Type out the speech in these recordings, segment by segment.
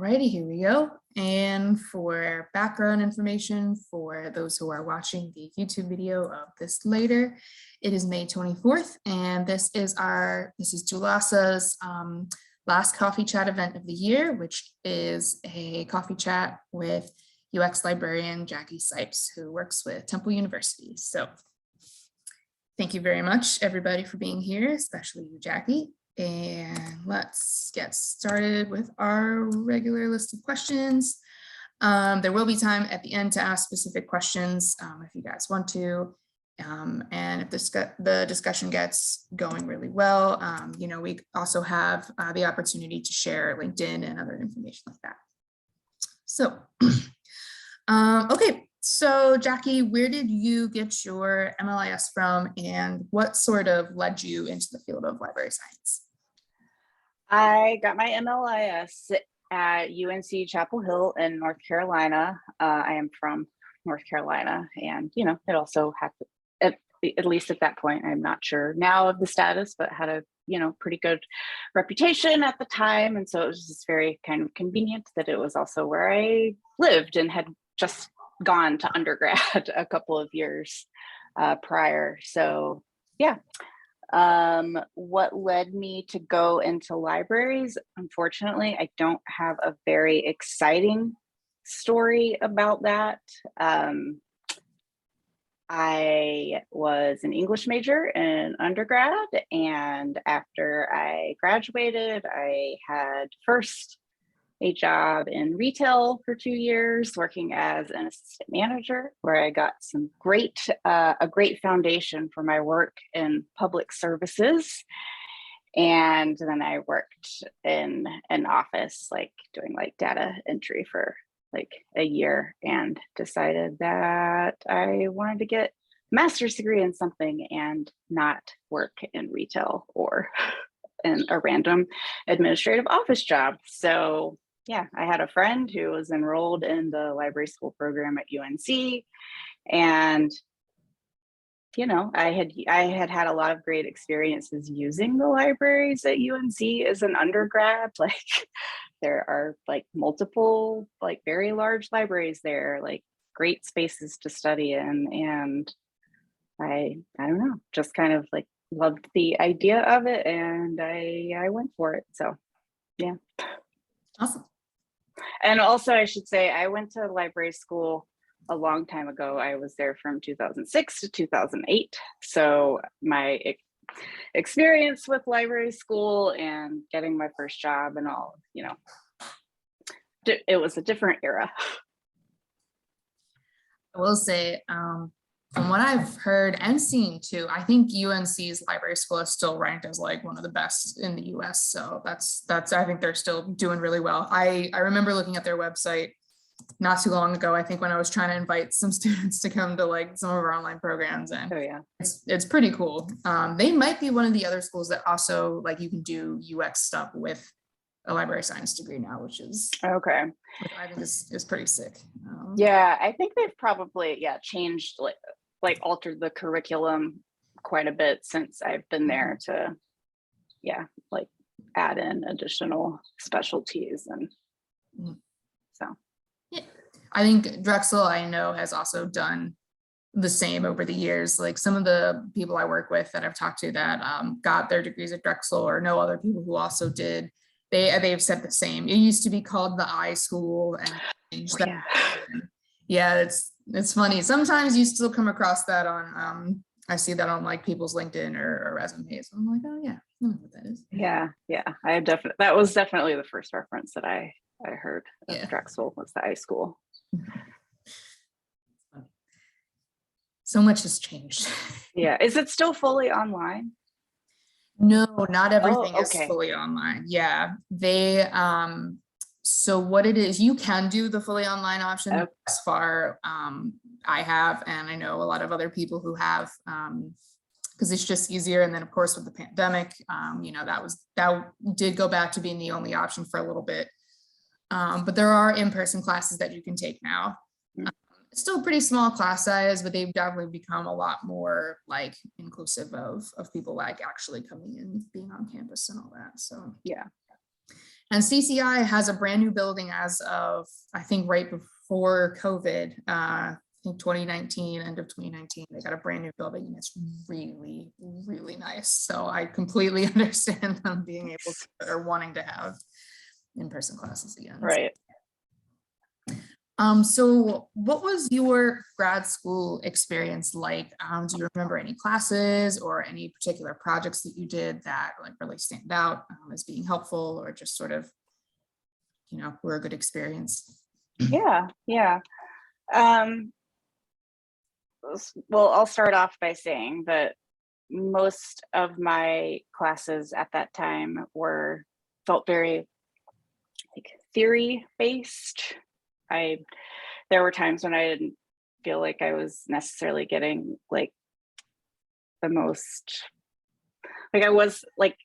Alrighty, here we go. And for background information for those who are watching the YouTube video of this later, it is May 24th, and this is Julasa's last coffee chat event of the year, which is a coffee chat with UX Librarian Jackie Sipes, who works with Temple University. So thank you very much, everybody, for being here, especially you, Jackie. And let's get started with our regular list of questions. There will be time at the end to ask specific questions if you guys want to. And if the discussion gets going really well, we also have the opportunity to share LinkedIn and other information like that. So, okay. So Jackie, where did you get your MLIS from, and what sort of led you into the field of library science? I got my MLIS at UNC Chapel Hill in North Carolina. I am from North Carolina, and it also had, at least at that point, I'm not sure now of the status, but had a pretty good reputation at the time, and so it was just very kind of convenient that it was also where I lived and had just gone to undergrad a couple of years prior. So yeah. What led me to go into libraries? Unfortunately, I don't have a very exciting story about that. I was an English major in undergrad, and after I graduated, I had first a job in retail for 2 years, working as an assistant manager, where I got some a great foundation for my work in public services. And then I worked in an office, doing data entry for a year, and decided that I wanted to get a master's degree in something and not work in retail or in a random administrative office job. So yeah, I had a friend who was enrolled in the library school program at UNC, and I had a lot of great experiences using the libraries at UNC as an undergrad. There are multiple very large libraries there, great spaces to study in, and I don't know, just kind of loved the idea of it, and I went for it. So yeah. Awesome. And also, I should say, I went to library school a long time ago. I was there from 2006 to 2008. So my experience with library school and getting my first job and all, it was a different era. I will say, from what I've heard and seen too, I think UNC's library school is still ranked as one of the best in the US. So that's I think they're still doing really well. I remember looking at their website not too long ago, I think, when I was trying to invite some students to come to some of our online programs, and it's pretty cool. They might be one of the other schools that also you can do UX stuff with a library science degree now, which is okay. Which I think is pretty sick. Yeah, I think they've probably changed altered the curriculum quite a bit since I've been there to add in additional specialties, and so yeah. I think Drexel, I know, has also done the same over the years. Some of the people I work with that I've talked to that got their degrees at Drexel, or know other people who also did, they've said the same. It used to be called the I School, and changed that. Yeah, it's funny. Sometimes you still come across that on I see that on people's LinkedIn or resumes. I'm like, oh yeah, I know what that is. Yeah. That was definitely the first reference that I heard of Drexel, was the I School. So much has changed. Yeah. Is it still fully online? No, not everything is fully online. Yeah, they so what it is, you can do the fully online option. As far I have, and I know a lot of other people who have, because it's just easier. And then of course with the pandemic, that did go back to being the only option for a little bit. But there are in-person classes that you can take now. It's still a pretty small class size, but they've definitely become a lot more inclusive of people actually coming in, being on campus and all that. So yeah. And CCI has a brand new building as of, I think, right before COVID. I think 2019, end of 2019, they got a brand new building and it's really, really nice. So I completely understand them being able to, or wanting to have in-person classes again. Right. So what was your grad school experience like? Do you remember any classes or any particular projects that you did that like really stand out as being helpful or just sort of, were a good experience? Yeah. Well, I'll start off by saying that most of my classes at that time felt very like theory based. There were times when I didn't feel like I was necessarily getting like the most, like I was like,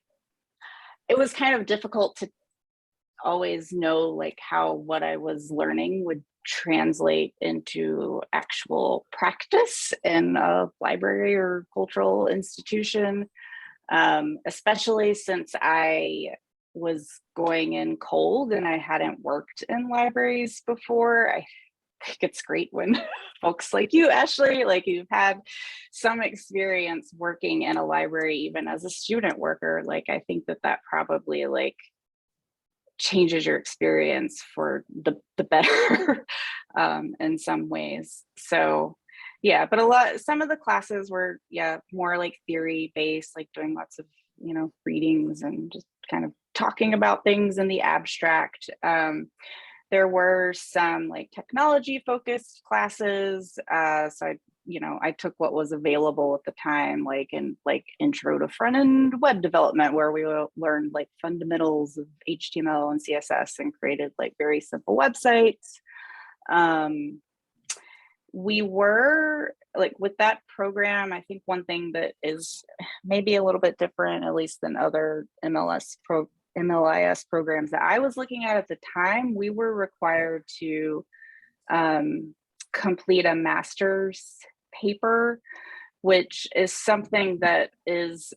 it was kind of difficult to always know like how what I was learning would translate into actual practice in a library or cultural institution, especially since I was going in cold and I hadn't worked in libraries before. I think it's great when folks like you, Ashley, like you've had some experience working in a library, even as a student worker. Like, I think that probably like changes your experience for the better in some ways. So yeah, but some of the classes were more like theory based, like doing lots of readings and just kind of talking about things in the abstract. There were some like technology focused classes, so I took what was available at the time, like intro to front end web development, where we learned like fundamentals of HTML and CSS and created like very simple websites. We were like, with that program, I think one thing that is maybe a little bit different, at least than other MLIS programs that I was looking at the time, we were required to complete a master's paper, which is something that it's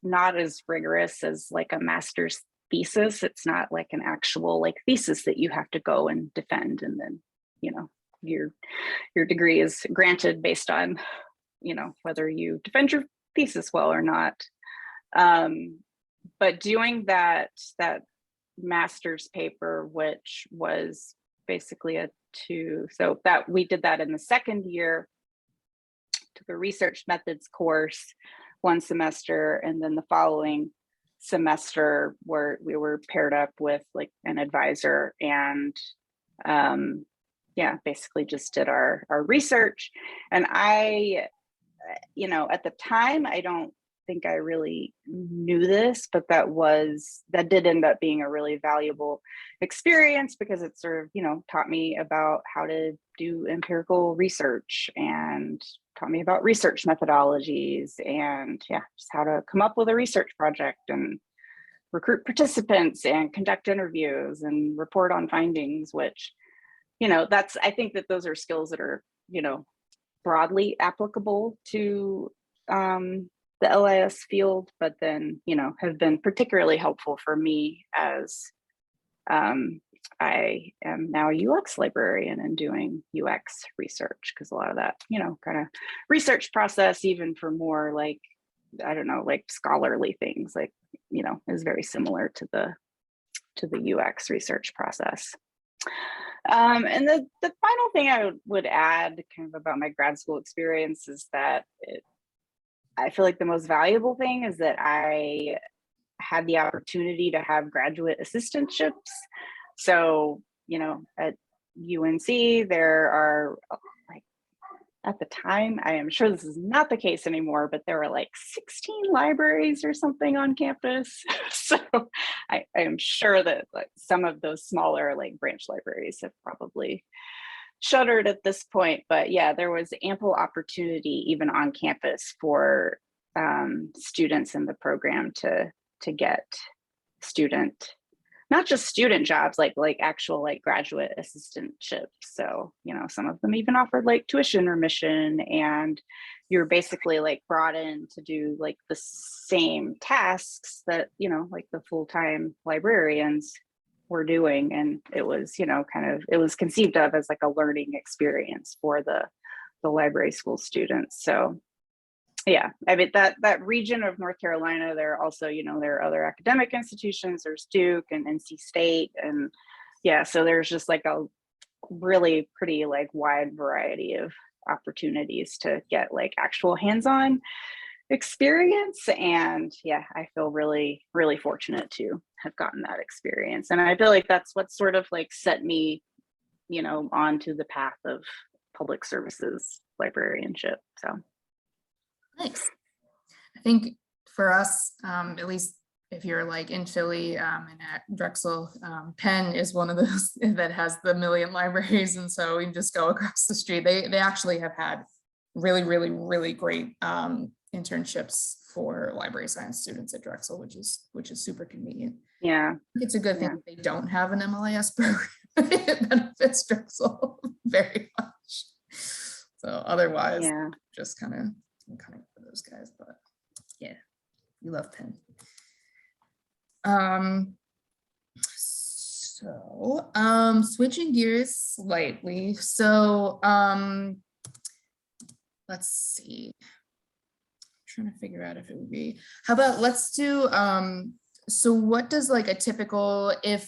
not as rigorous as like a master's thesis. It's not like an actual like thesis that you have to go and defend, and then your degree is granted based on whether you defend your thesis well or not. But doing that master's paper, which was basically so that we did that in the second year, took a research methods course one semester, and then the following semester where we were paired up with like an advisor and basically just did our research. And I, at the time, I don't think I really knew this, but that did end up being a really valuable experience, because it sort of, taught me about how to do empirical research and taught me about research methodologies and just how to come up with a research project and recruit participants and conduct interviews and report on findings, which, I think that those are skills that are, broadly applicable to the LIS field, but then, have been particularly helpful for me as I am now a UX librarian and doing UX research, because a lot of that, kind of research process, even for more like, I don't know, like scholarly things, like, is very similar to the UX research process. And the final thing I would add kind of about my grad school experience is that I feel like the most valuable thing is that I had the opportunity to have graduate assistantships. So, at UNC, there are like, at the time, I am sure this is not the case anymore, but there were like 16 libraries or something on campus. So I am sure that like some of those smaller like branch libraries have probably shuttered at this point. But yeah, there was ample opportunity even on campus for students in the program to get not just student jobs, like actual like graduate assistantships. So, some of them even offered like tuition remission and you're basically like brought in to do like the same tasks that, you know, like the full-time librarians were doing. And it was, you know, kind of, it was conceived of as like a learning experience for the library school students. So yeah, I mean, that region of North Carolina, there are also, you know, there are other academic institutions, there's Duke and NC State. And yeah, so there's just like a really pretty like wide variety of opportunities to get like actual hands-on experience. And yeah, I feel really, really fortunate to have gotten that experience. And I feel like that's what sort of like set me, you know, onto the path of public services librarianship. So Nice. I think for us, at least if you're like in Philly and at Drexel, Penn is one of those that has the million libraries. And so we can just go across the street. They actually have had really, really, really great internships for library science students at Drexel, which is super convenient. yeah, It's a good thing that they don't have an MLIS program. It benefits Drexel very much. So otherwise, yeah. just kind of for those guys, but yeah, we love Penn. Switching gears slightly. So let's see. I'm trying to figure out if it would be, how about let's do so what does like if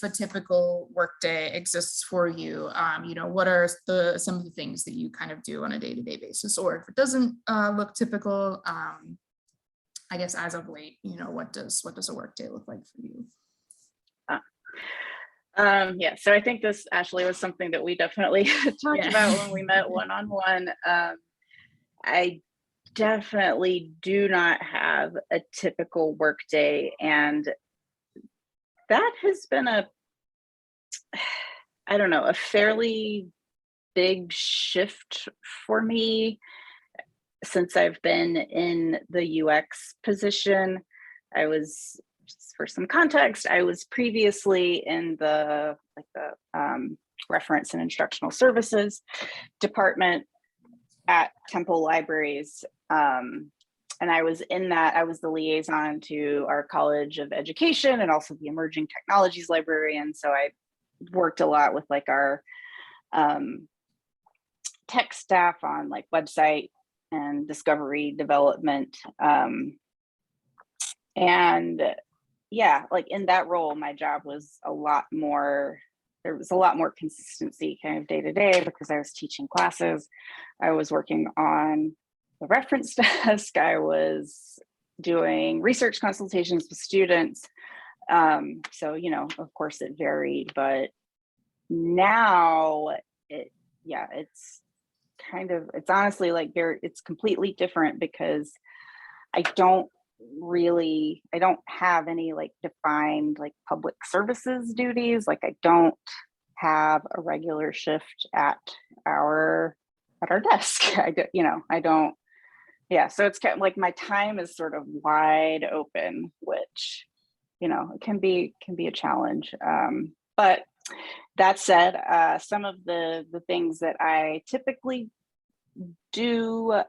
a typical workday exists for you, you know, what are some of the things that you kind of do on a day-to-day basis, or if it doesn't look typical, I guess as of late, you know, what does a workday look like for you? Yeah, so I think this actually was something that we definitely talked about when we met one-on-one. I definitely do not have a typical workday, and that has been a fairly big shift for me since I've been in the UX position. I was, just for some context, I was previously in the reference and instructional services department at Temple Libraries. And I was the liaison to our College of Education and also the Emerging Technologies Librarian. So I worked a lot with like our tech staff on like website and discovery development. And yeah, like in that role, my job was there was a lot more consistency kind of day to day because I was teaching classes. I was working on the reference desk. I was doing research consultations with students. So, you know, of course it varied, but now it's honestly like it's completely different because I don't have any like defined like public services duties. Like I don't have a regular shift at our desk. I don't. Yeah, so it's kind of like my time is sort of wide open, which, you know, it can be a challenge. But that said, some of the things that I typically do,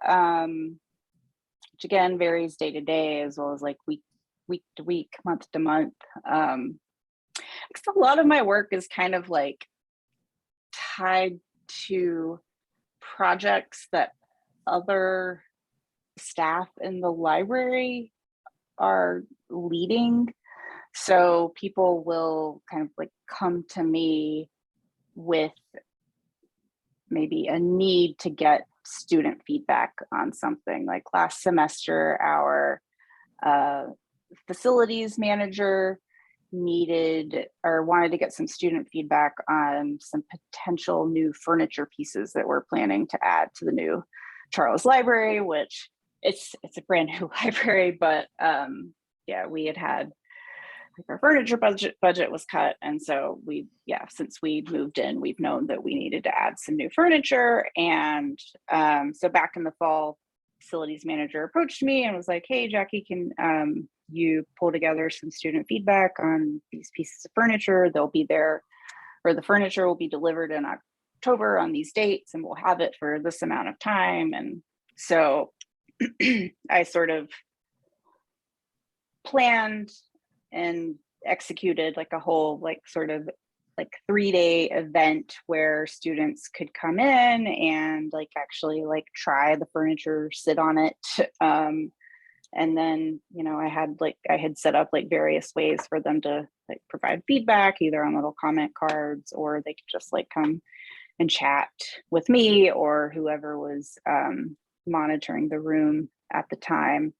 which again varies day to day as well as like week to week, month to month. Because a lot of my work is kind of like tied to projects that other staff in the library are leading. So people will kind of like come to me with maybe a need to get student feedback on something. Like last semester, our facilities manager wanted to get some student feedback on some potential new furniture pieces that we're planning to add to the new Charles Library, which it's a brand new library, but yeah, we had like our furniture budget was cut. And so since we moved in, we've known that we needed to add some new furniture. And so back in the fall, facilities manager approached me and was like, hey, Jackie, can you pull together some student feedback on these pieces of furniture? They'll be there, or the furniture will be delivered in October on these dates, and we'll have it for this amount of time. And so I sort of planned and executed like a whole like sort of like 3-day event where students could come in and like actually like try the furniture, sit on it. And then, you know, I had set up like various ways for them to like provide feedback, either on little comment cards, or they could just like come and chat with me or whoever was monitoring the room at the time.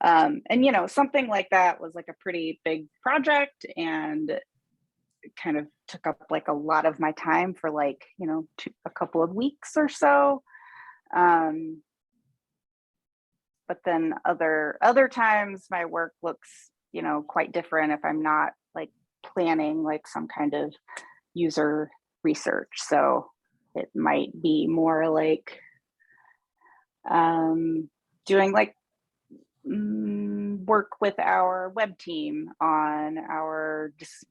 And, you know, something like that was like a pretty big project, and it kind of took up like a lot of my time for like, you know, a couple of weeks or so. But then other times my work looks, you know, quite different if I'm not like planning like some kind of user research. So it might be more like doing like work with our web team on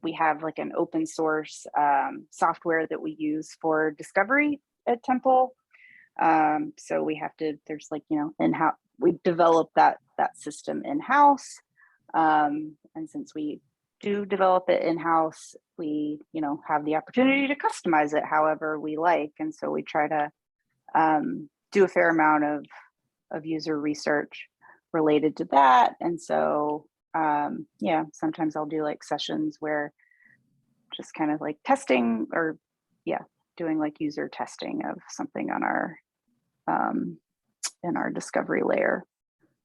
we have like an open source software that we use for discovery at Temple. So there's like, you know, in-house, we developed that system in-house. And since we do develop it in-house, we, you know, have the opportunity to customize it however we like. And so we try to do a fair amount of user research related to that. And so, yeah, sometimes I'll do like sessions where just kind of like testing, or yeah, doing like user testing of something on our in our discovery layer,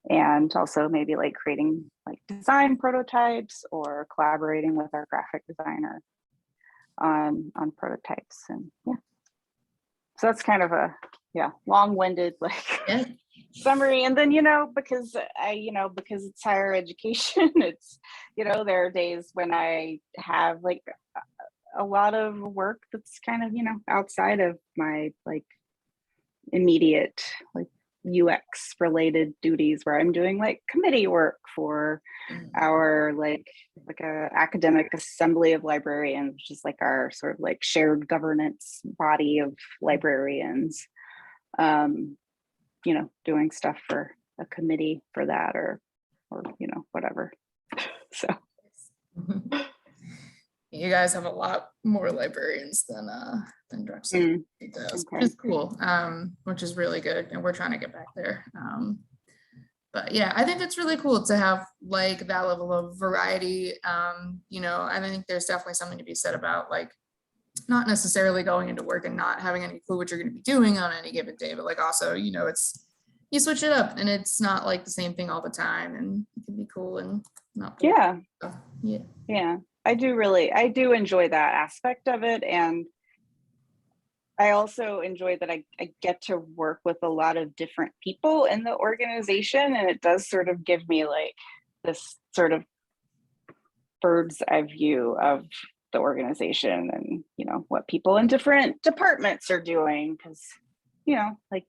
and also maybe like creating like design prototypes or collaborating with our graphic designer on prototypes. And yeah, so that's kind of a long-winded like summary. And then, you know, because it's higher education, it's, you know, there are days when I have like a lot of work that's kind of, you know, outside of my like immediate like UX related duties, where I'm doing like committee work for our like a academic assembly of librarians, which is like our sort of like shared governance body of librarians. You know, doing stuff for a committee for that, or you know, whatever. So you guys have a lot more librarians than Drexel does, which is cool, which is really good, and we're trying to get back there. But yeah, I think it's really cool to have like that level of variety. You know, I think there's definitely something to be said about like not necessarily going into work and not having any clue what you're going to be doing on any given day, but like also, you know, you switch it up and it's not like the same thing all the time, and it can be cool and not boring. Yeah. I do enjoy that aspect of it. And I also enjoy that I get to work with a lot of different people in the organization. And it does sort of give me like this sort of bird's eye view of the organization and, you know, what people in different departments are doing. Because, you know, like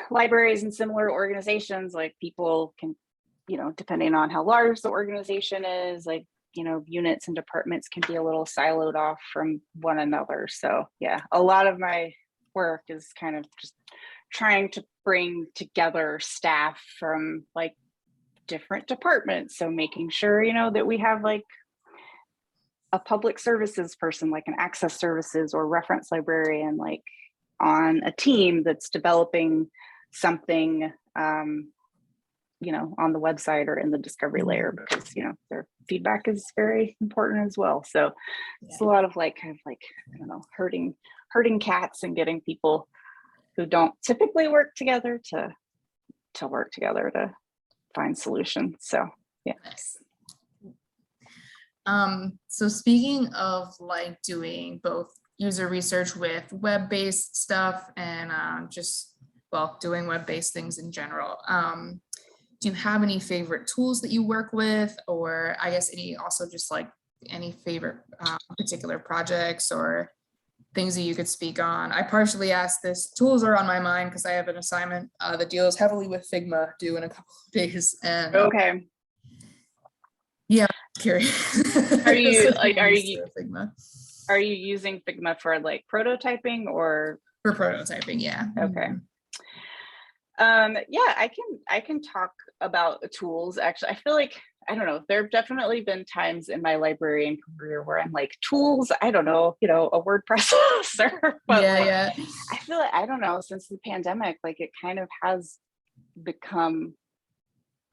libraries and similar organizations, like people can, you know, depending on how large the organization is, like, you know, units and departments can be a little siloed off from one another. So yeah, a lot of my work is kind of just trying to bring together staff from like different departments. So making sure, you know, that we have like a public services person, like an access services or reference librarian, like on a team that's developing something, you know, on the website or in the discovery layer, because, you know, their feedback is very important as well. So it's a lot of like, kind of like, I don't know, herding cats and getting people who don't typically work together to work together to find solutions. So yeah. So speaking of like doing both user research with web-based stuff and doing web-based things in general, do you have any favorite tools that you work with, or I guess any favorite particular projects or things that you could speak on? I partially asked this, tools are on my mind because I have an assignment that deals heavily with Figma due in a couple of days. And okay. Yeah, I'm curious. Are you using Figma for like prototyping or? For prototyping, yeah. Okay. Yeah, I can talk about the tools. Actually, I feel like, I don't know, there have definitely been times in my librarian career where I'm like, tools, I don't know, a word processor. But Yeah, like, yeah. I feel like, I don't know, since the pandemic, like it kind of has become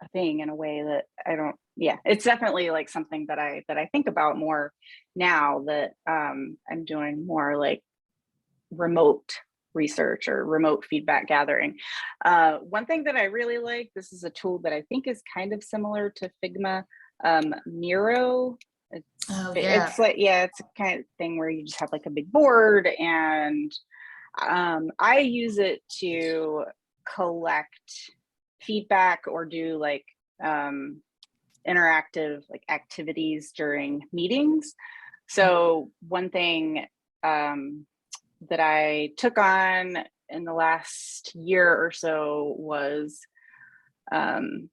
a thing in a way that I don't, yeah, it's definitely like something that I think about more now that I'm doing more like remote research or remote feedback gathering. One thing that I really like, this is a tool that I think is kind of similar to Figma, Miro. Oh, yeah. It's like, yeah, it's a kind of thing where you just have like a big board, and I use it to collect feedback or do like interactive like activities during meetings. So one thing that I took on in the last year or so was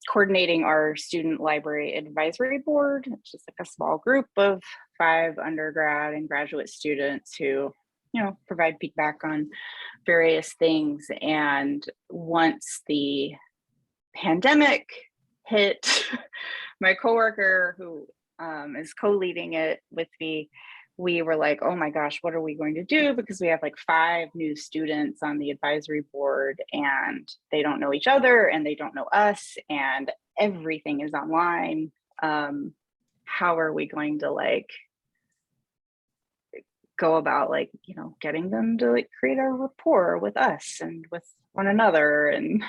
coordinating our student library advisory board, which is like a small group of 5 undergrad and graduate students who, provide feedback on various things. And once the pandemic hit, my coworker who is co-leading it with me, we were like, oh my gosh, what are we going to do? Because we have like 5 new students on the advisory board, and they don't know each other and they don't know us, and everything is online. How are we going to like go about like, getting them to like create a rapport with us and with one another? And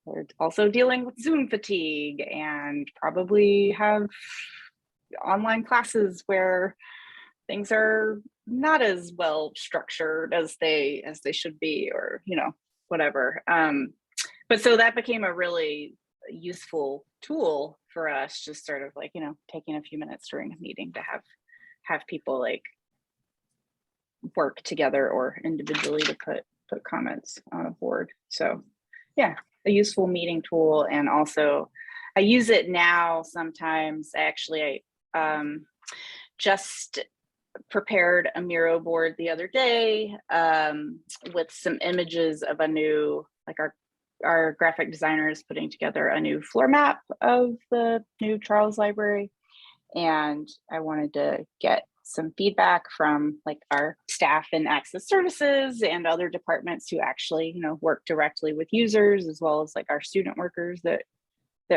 we're also dealing with Zoom fatigue, and probably have online classes where things are not as well structured as they should be, or whatever. But so that became a really useful tool for us, just sort of like taking a few minutes during a meeting to have people like work together or individually to put comments on a board. So yeah, a useful meeting tool. And also I use it now sometimes. I just prepared a Miro board the other day with some images of a new, like our graphic designer is putting together a new floor map of the new Charles Library. And I wanted to get some feedback from like our staff in access services and other departments who actually, work directly with users, as well as like our student workers that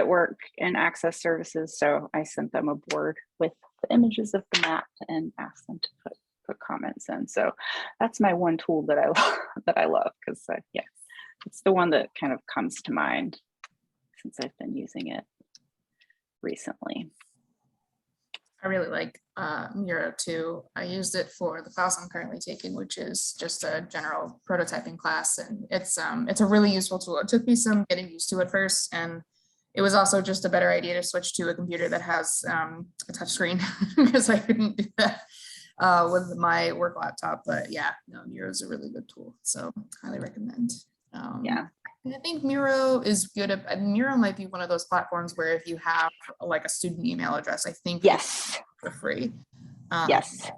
work in access services. So I sent them a board with the images of the map and asked them to put comments in. So that's my one tool that I love, because yeah, it's the one that kind of comes to mind since I've been using it recently. I really like Miro too. I used it for the class I'm currently taking, which is just a general prototyping class, and it's a really useful tool. It took me some getting used to at first, and it was also just a better idea to switch to a computer that has a touch screen, because I couldn't do that with my work laptop. But yeah, no, Miro is a really good tool, so highly recommend. Yeah. And I think Miro is good at, Miro might be one of those platforms where if you have like a student email address, I think yes, for free. Yes.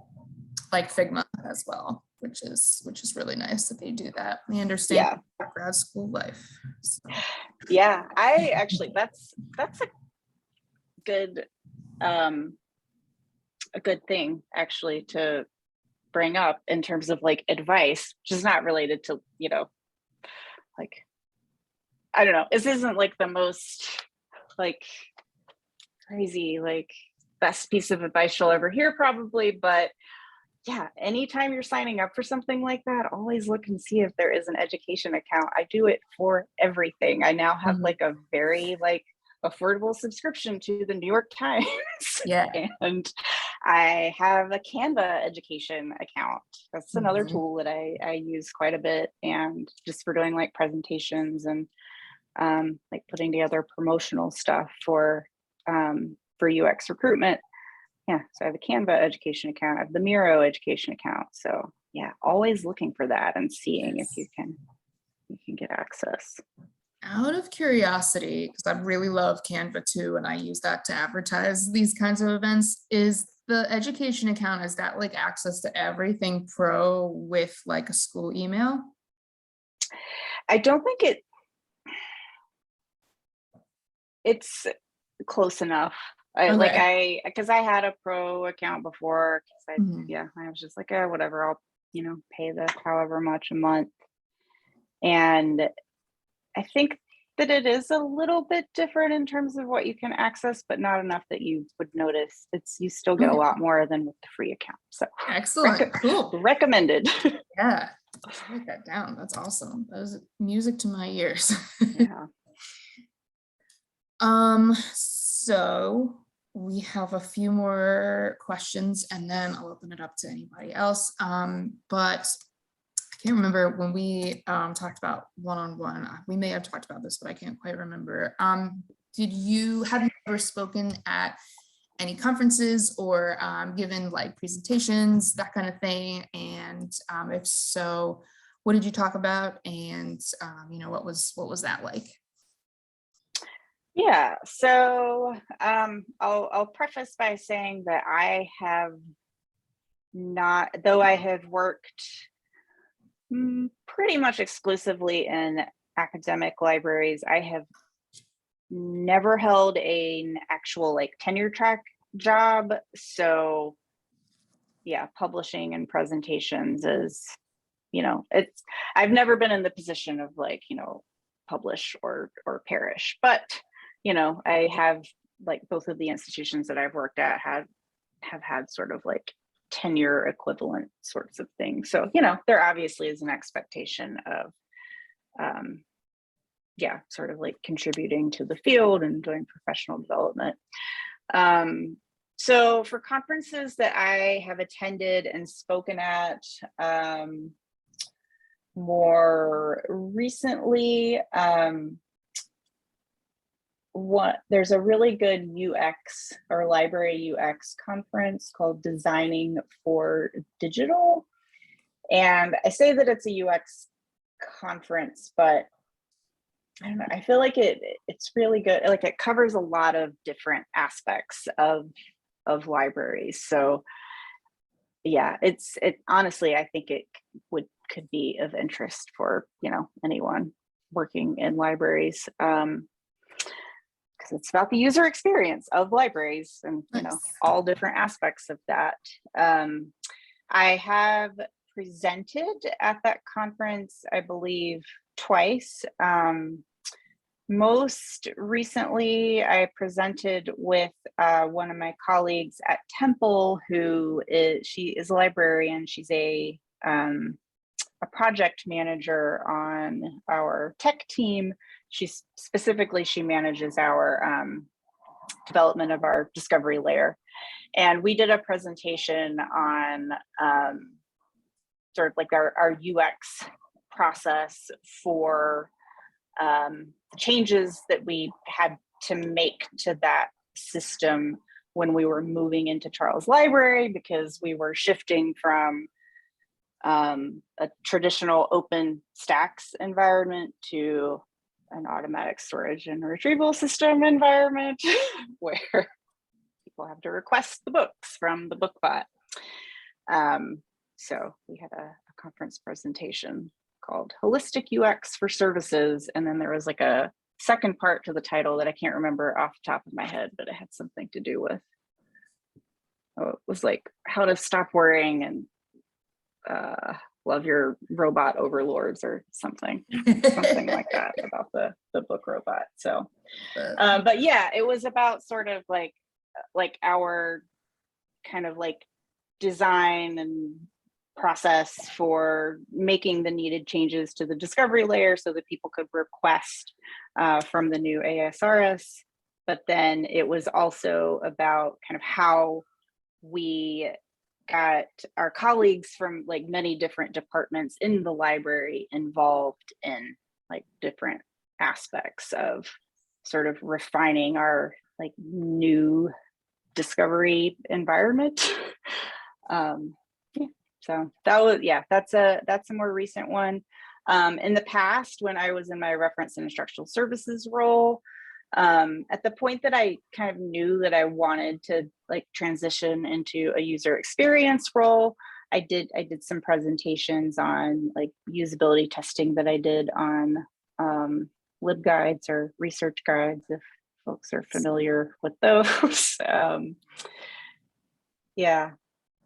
Like Figma as well, which is really nice that they do that. They understand grad school life. So. Yeah, I actually that's a good thing actually to bring up in terms of like advice, which is not related to, like, I don't know, this isn't like the most like crazy, like best piece of advice you'll ever hear probably, but yeah, anytime you're signing up for something like that, always look and see if there is an education account. I do it for everything. I now have like a very like affordable subscription to the New York Times. Yeah. And I have a Canva education account. That's another tool that I use quite a bit, and just for doing like presentations and like putting together promotional stuff for UX recruitment. Yeah, so I have a Canva education account, I have the Miro education account. So yeah, always looking for that and seeing if you can get access. Out of curiosity, because I really love Canva too, and I use that to advertise these kinds of events, is the education account, is that like access to everything pro with like a school email? I don't think It's close enough. Okay. Because I had a pro account before. 'Cause Mhm. I was just like, whatever, I'll, pay the however much a month. And I think that it is a little bit different in terms of what you can access, but not enough that you would notice. You still get a Okay. lot more than with the free account. So Excellent. Cool. recommended. Yeah. Let's write that down. That's awesome. That was music to my ears. Yeah. So we have a few more questions and then I'll open it up to anybody else. But I can't remember when we talked about one-on-one. We may have talked about this, but I can't quite remember. Have you ever spoken at any conferences or given like presentations, that kind of thing? And if so, what did you talk about? And what was that like? Yeah. So I'll preface by saying that I have not, though I have worked pretty much exclusively in academic libraries, I have never held an actual like tenure track job. So yeah, publishing and presentations is, I've never been in the position of like, publish or perish, but I have, like, both of the institutions that I've worked at have had sort of like tenure equivalent sorts of things. So, there obviously is an expectation of sort of like contributing to the field and doing professional development. So for conferences that I have attended and spoken at, more recently, there's a really good UX or library UX conference called Designing for Digital. And I say that it's a UX conference, but I don't know, I feel like it's really good. Like, it covers a lot of different aspects of libraries. So yeah, it honestly, I think it could be of interest for, anyone working in libraries. Because it's about the user experience of libraries and, Nice. all different aspects of that. I have presented at that conference, I believe, twice. Most recently, I presented with one of my colleagues at Temple, she is a librarian. She's a project manager on our tech team. She manages our development of our discovery layer. And we did a presentation on sort of like our UX process for changes that we had to make to that system when we were moving into Charles Library, because we were shifting from a traditional open stacks environment to an automatic storage and retrieval system environment where people have to request the books from the bookbot. So we had a conference presentation called Holistic UX for Services. And then there was like a second part to the title that I can't remember off the top of my head, but it had something to do with, it was like how to stop worrying and love your robot overlords or something like that about the book robot. So, but yeah, it was about sort of like our kind of like design and process for making the needed changes to the discovery layer so that people could request from the new ASRS. But then it was also about kind of how we got our colleagues from like many different departments in the library involved in like different aspects of sort of refining our like new discovery environment. So that was, that's a more recent one. In the past, when I was in my reference and instructional services role, at the point that I kind of knew that I wanted to like transition into a user experience role, I did some presentations on like usability testing that I did on LibGuides or research guides, if folks are familiar with those. Yeah,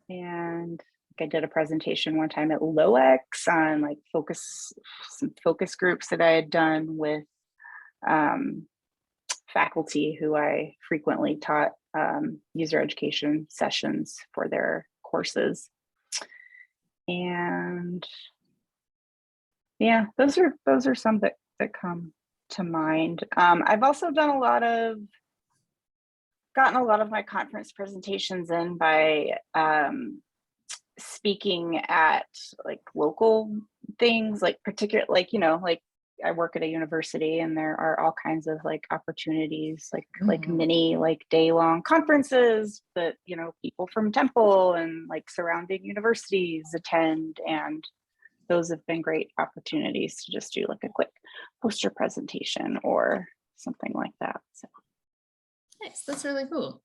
and I did a presentation one time at LOX on like some focus groups that I had done with faculty who I frequently taught user education sessions for their courses. And yeah, those are some that come to mind. I've also done gotten a lot of my conference presentations in by speaking at like local things, like particular, like, like I work at a university and there are all kinds of like opportunities, like mini, like day-long conferences that, people from Temple and like surrounding universities attend. And those have been great opportunities to just do like a quick poster presentation or something like that. So nice, that's really cool.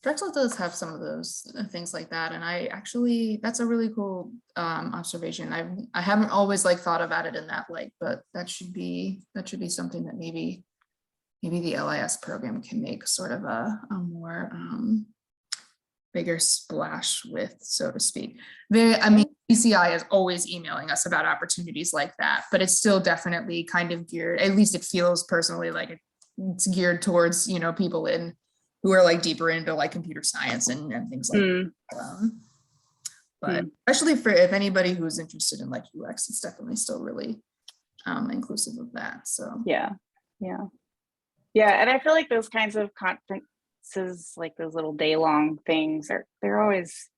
Drexel does have some of those things like that, and that's a really cool observation. I haven't always like thought about it in that light, but that should be something that maybe the LIS program can make sort of a more bigger splash with, so to speak. PCI is always emailing us about opportunities like that, but it's still definitely kind of geared, at least it feels personally like it's geared towards, people who are like deeper into like computer science and things like that. But especially for if anybody who's interested in like UX, it's definitely still really inclusive of that. So yeah. And I feel like those kinds of conferences, like those little day-long things, they're always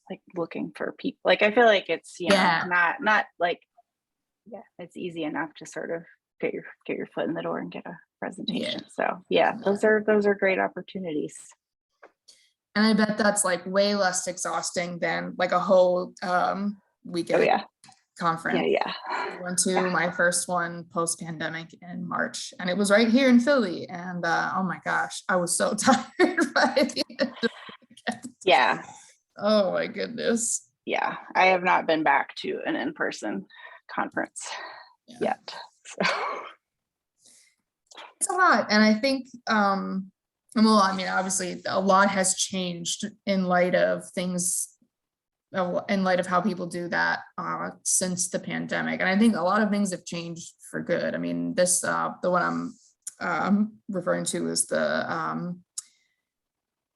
like looking for people. Like I feel like it's not like it's easy enough to sort of get your foot in the door and get a presentation. So those are great opportunities. And I bet that's like way less exhausting than like a whole weekend conference. I went to my first one post-pandemic in March, and it was right here in Philly. And oh my gosh, I was so tired by the end of the weekend. Oh my goodness. Yeah, I have not been back to an in-person conference yet. So it's a lot. And I think, obviously a lot has changed in light of things, in light of how people do that since the pandemic. And I think a lot of things have changed for good. I mean, this, the one I'm referring to is the,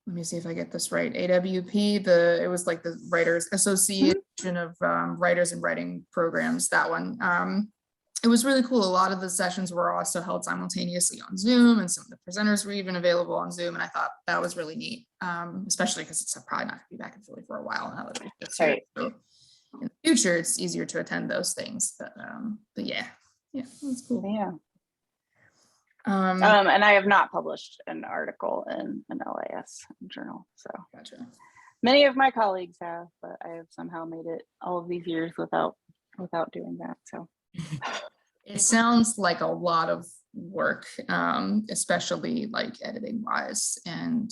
let me see if I get this right, AWP, it was like the Writers Association of Writers and Writing Programs, that one. It was really cool. A lot of the sessions were also held simultaneously on Zoom, and some of the presenters were even available on Zoom. And I thought that was really neat, especially because it's probably not going to be back in Philly for a while now that it's here. So in the future, it's easier to attend those things. But yeah, that's cool. Yeah. And I have not published an article in an LIS journal. So gotcha. Many of my colleagues have, but I have somehow made it all of these years without doing that. So. It sounds like a lot of work, especially like editing wise. And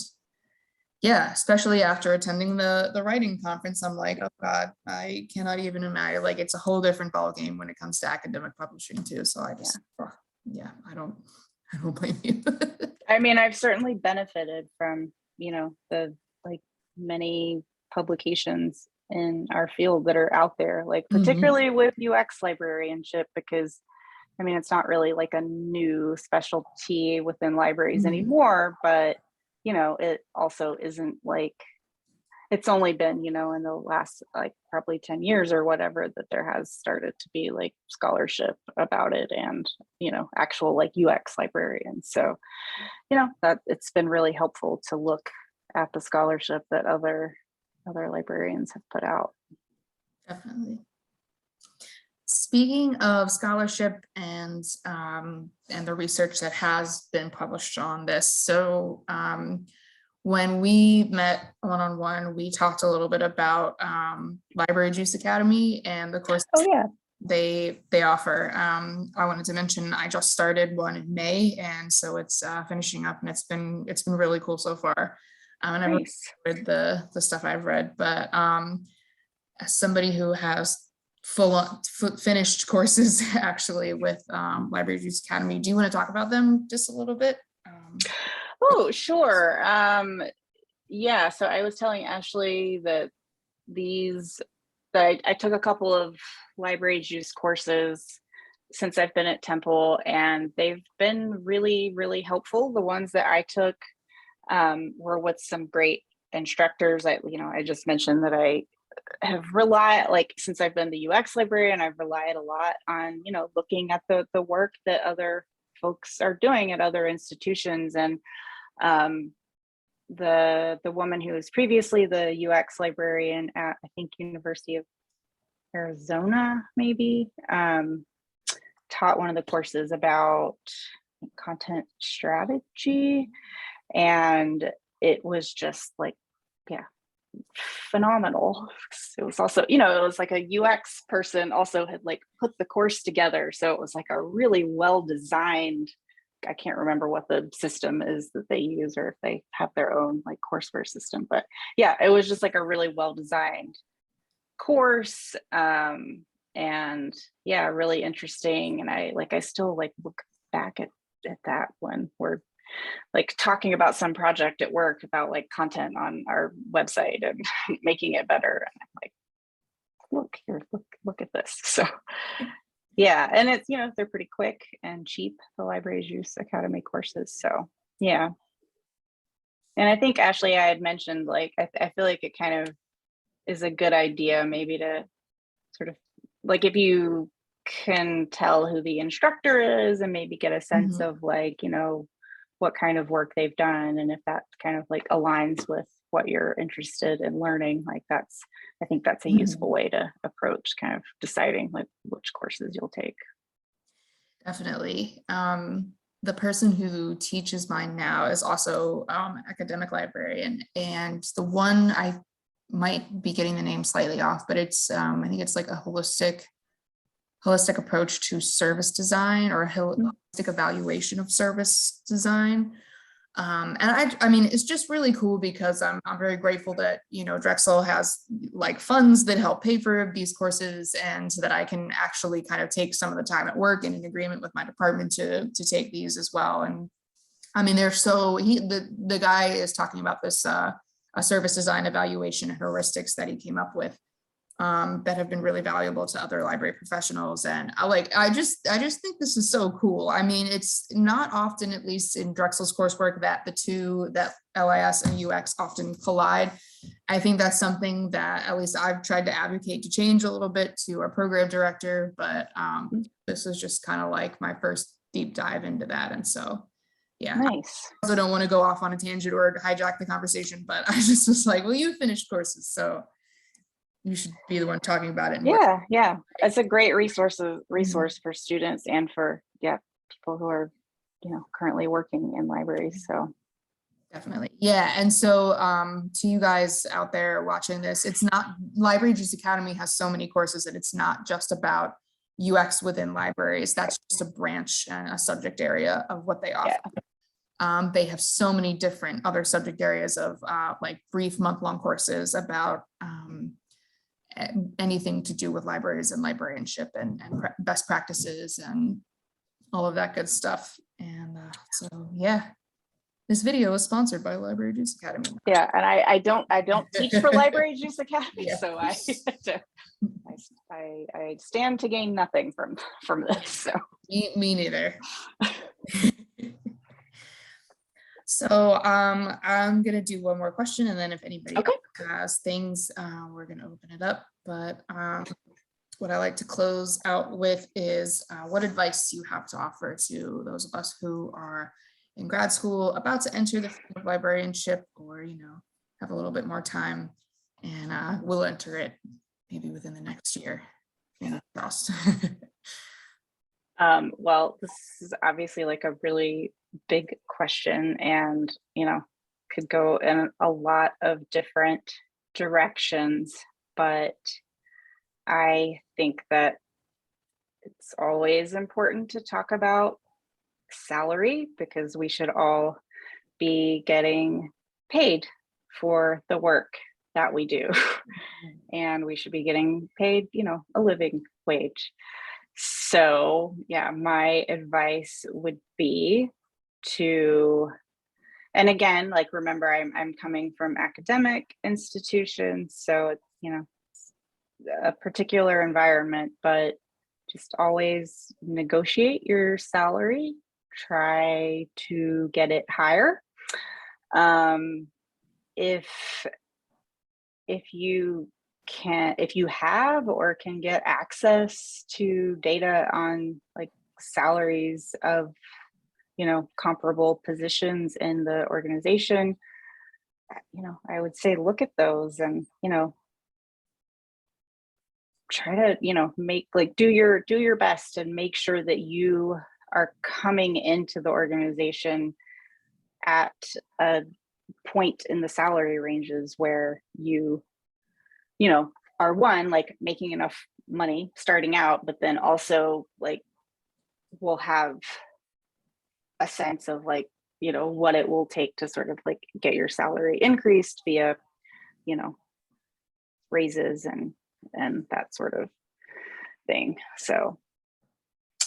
especially after attending the writing conference, I'm like, oh God, I cannot even imagine. Like, it's a whole different ballgame when it comes to academic publishing too. So I just, I don't blame you. I mean, I've certainly benefited from, the like many publications in our field that are out there, like particularly with UX librarianship, because I mean, it's not really like a new specialty within libraries anymore, but it also isn't like, it's only been, in the last like probably 10 years or whatever that there has started to be like scholarship about it and, actual like UX librarians. So, that it's been really helpful to look at the scholarship that other librarians have put out. Definitely. Speaking of scholarship and the research that has been published on this, so when we met one-on-one, we talked a little bit about Library Juice Academy and the course they offer. I wanted to mention I just started one in May, and so it's finishing up, and it's been really cool so far. And I've read the stuff I've read, but as somebody who has finished courses actually with Library Juice Academy, do you want to talk about them just a little bit? Oh, sure. Yeah, so I was telling Ashley that I took a couple of library juice courses since I've been at Temple, and they've been really, really helpful. The ones that I took were with some great instructors. I just mentioned that I have relied, like, since I've been the UX librarian, I've relied a lot on, looking at the work that other folks are doing at other institutions. And the woman who was previously the UX librarian at, I think, University of Arizona, maybe, taught one of the courses about content strategy, and it was just like, yeah, phenomenal. It was also, it was like a UX person also had like put the course together, so it was like a really well designed, I can't remember what the system is that they use, or if they have their own like courseware system, but yeah, it was just like a really well designed course. And yeah, really interesting. And I still like look back at that when we're like talking about some project at work about like content on our website and making it better. And I'm like, look here, look at this. So yeah, and it's, they're pretty quick and cheap, the Library Juice Academy courses. So yeah. And I think, Ashley, I had mentioned, like, I feel like it kind of is a good idea maybe to sort of, like, if you can tell who the instructor is and maybe get a sense of like, what kind of work they've done, and if that kind of like aligns with what you're interested in learning, like I think that's a useful way to approach kind of deciding like which courses you'll take. Definitely. The person who teaches mine now is also an academic librarian, and the one, I might be getting the name slightly off, but it's I think it's like a holistic approach to service design, or a holistic evaluation of service design. And I mean, it's just really cool because I'm very grateful that, Drexel has like funds that help pay for these courses, and so that I can actually kind of take some of the time at work and in agreement with my department to take these as well. And I mean, the guy is talking about this a service design evaluation and heuristics that he came up with, that have been really valuable to other library professionals. And I just think this is so cool. I mean, it's not often, at least in Drexel's coursework, that the two, that LIS and UX, often collide. I think that's something that at least I've tried to advocate to change a little bit to our program director, but this is just kind of like my first deep dive into that. And so, yeah. Nice. I also don't want to go off on a tangent or hijack the conversation, but I just was like, well, you finished courses, so you should be the one talking about it. Yeah. It's a great resource for students and for people who are, currently working in libraries. So definitely. Yeah. And so to you guys out there watching this, it's not, Library Juice Academy has so many courses that it's not just about UX within libraries. That's just a branch and a subject area of what they offer. Yeah. They have so many different other subject areas of like brief month-long courses about anything to do with libraries and librarianship and best practices and all of that good stuff. And so, yeah, this video is sponsored by Library Juice Academy. Yeah, and I don't teach for Library Juice Academy, so I stand to gain nothing from this. So me neither. So I'm gonna do one more question, and then if anybody else has things, we're gonna open it up. But what I like to close out with is what advice you have to offer to those of us who are in grad school, about to enter the field of librarianship, or have a little bit more time, and will enter it maybe within the next year. Well, this is obviously like a really big question, and could go in a lot of different directions, but I think that it's always important to talk about salary, because we should all be getting paid for the work that we do, and we should be getting paid, a living wage. So yeah, my advice would be to, and again, like, remember, I'm coming from academic institutions, so it's, you know, a particular environment, but just always negotiate your salary, try to get it higher. If you can, if you have or can get access to data on like salaries of, you know, comparable positions in the organization, you know, I would say look at those and, you know, try to, you know, make, like, do your best and make sure that you are coming into the organization at a point in the salary ranges where you know, are, one, like, making enough money starting out, but then also like will have a sense of, like, you know, what it will take to sort of like get your salary increased via, you know, raises and that sort of thing. So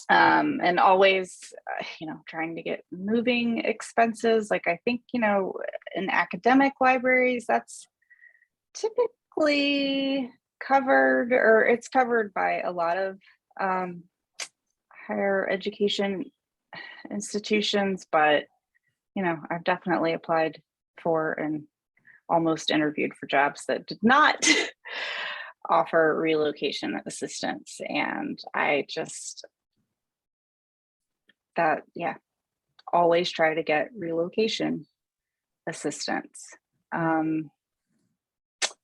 and always, you know, trying to get moving expenses. Like, I think, you know, in academic libraries, that's typically covered, or it's covered by a lot of higher education institutions, but, you know, I've definitely applied for and almost interviewed for jobs that did not offer relocation assistance. And I just, that, yeah, always try to get relocation assistance.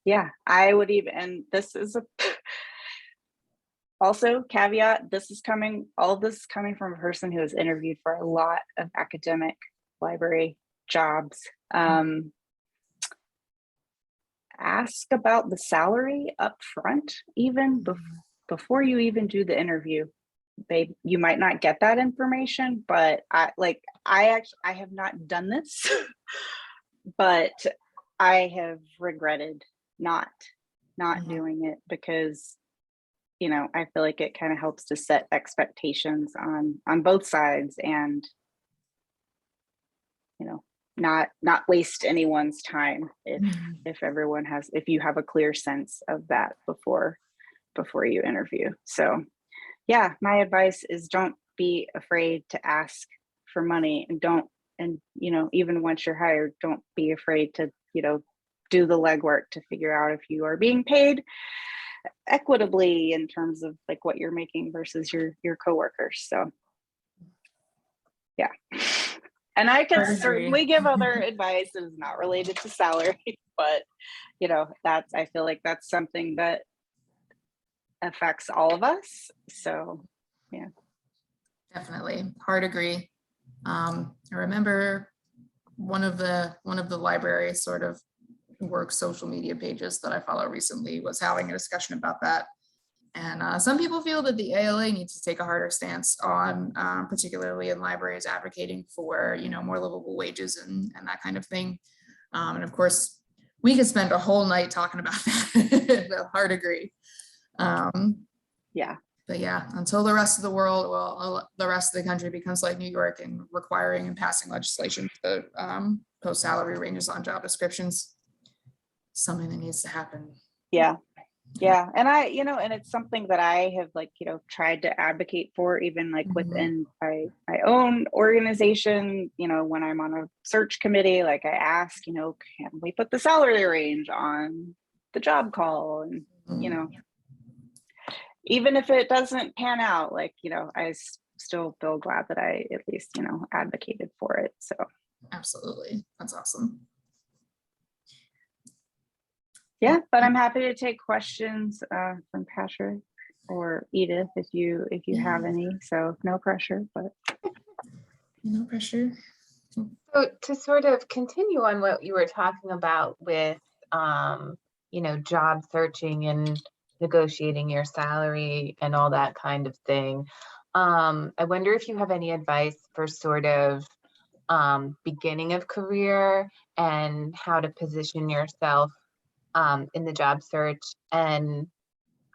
Yeah, I would even, and this is a also caveat, this is coming, all of this is coming from a person who has interviewed for a lot of academic library jobs. Ask about the salary up front, even before you even do the interview. You might not get that information, but I have not done this, but I have regretted not doing it, because, you know, I feel like it kind of helps to set expectations on both sides, and, you know, not waste anyone's time if everyone has, if you have a clear sense of that before you interview. So yeah, my advice is don't be afraid to ask for money, and you know, even once you're hired, don't be afraid to, you know, do the legwork to figure out if you are being paid equitably in terms of like what you're making versus your coworkers. So yeah. And I can certainly give other advice that is not related to salary, but, you know, that's, I feel like that's something that affects all of us. So yeah. Definitely, hard agree. I remember one of the library sort of work social media pages that I follow recently was having a discussion about that. And some people feel that the ALA needs to take a harder stance on, particularly in libraries, advocating for, you know, more livable wages and that kind of thing. And of course, we could spend a whole night talking about that. But hard agree. Yeah. But yeah, until the rest of the world, well, the rest of the country becomes like New York and requiring and passing legislation to post salary ranges on job descriptions, something that needs to happen. Yeah. Yeah. And I, you know, and it's something that I have, like, you know, tried to advocate for, even like within my own organization. You know, when I'm on a search committee, like, I ask, you know, can we put the salary range on the job call? And, you know, even if it doesn't pan out, like, you know, I still feel glad that I at least, you know, advocated for it. So absolutely, that's awesome. Yeah, but I'm happy to take questions from Patrick or Edith if you have any. So no pressure, but no pressure. So to sort of continue on what you were talking about with, you know, job searching and negotiating your salary and all that kind of thing. I wonder if you have any advice for sort of beginning of career and how to position yourself in the job search. And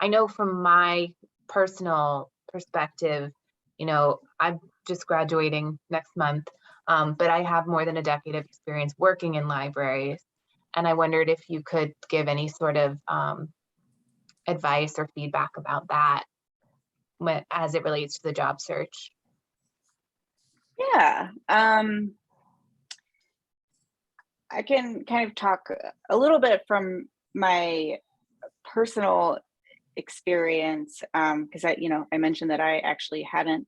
I know from my personal perspective, you know, I'm just graduating next month. but I have more than a decade of experience working in libraries. And I wondered if you could give any sort of advice or feedback about that as it relates to the job search. Yeah, I can kind of talk a little bit from my personal experience, because I mentioned that I actually hadn't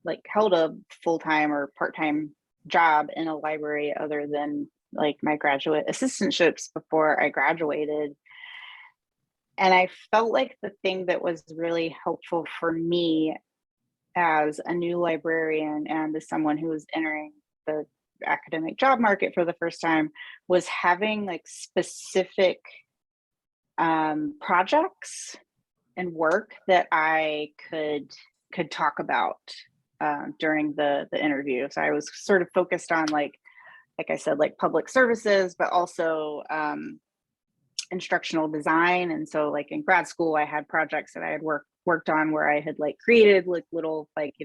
like held a full-time or part-time job in a library other than like my graduate assistantships before I graduated. And I felt like the thing that was really helpful for me as a new librarian and as someone who was entering the academic job market for the first time was having like specific projects and work that I could talk about during the interview. So I was sort of focused on like I said, like public services, but also instructional design. And so like in grad school, I had projects that I had worked on where I had like created like little like,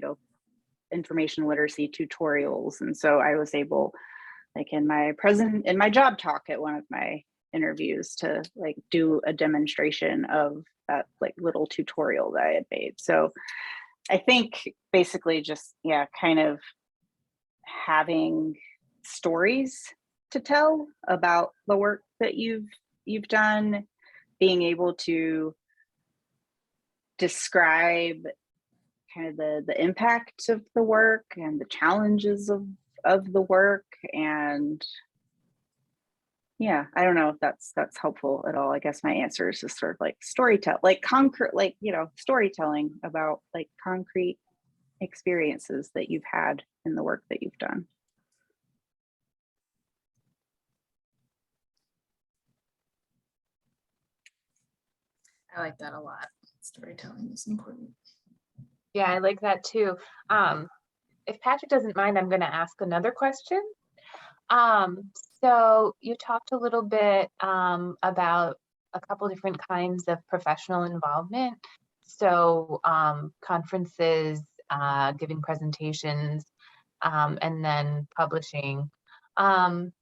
information literacy tutorials. And so I was able, like in my job talk at one of my interviews, to like do a demonstration of that like little tutorial that I had made. So I think basically just, kind of having stories to tell about the work that you've done, being able to describe kind of the impact of the work and the challenges of the work. And I don't know if that's helpful at all. I guess my answer is just sort of like storytelling, like concrete, like, storytelling about like concrete experiences that you've had in the work that you've done. I like that a lot. Storytelling is important. Yeah, I like that too. If Patrick doesn't mind, I'm going to ask another question. So you talked a little bit about a couple different kinds of professional involvement. So conferences, giving presentations, and then publishing. In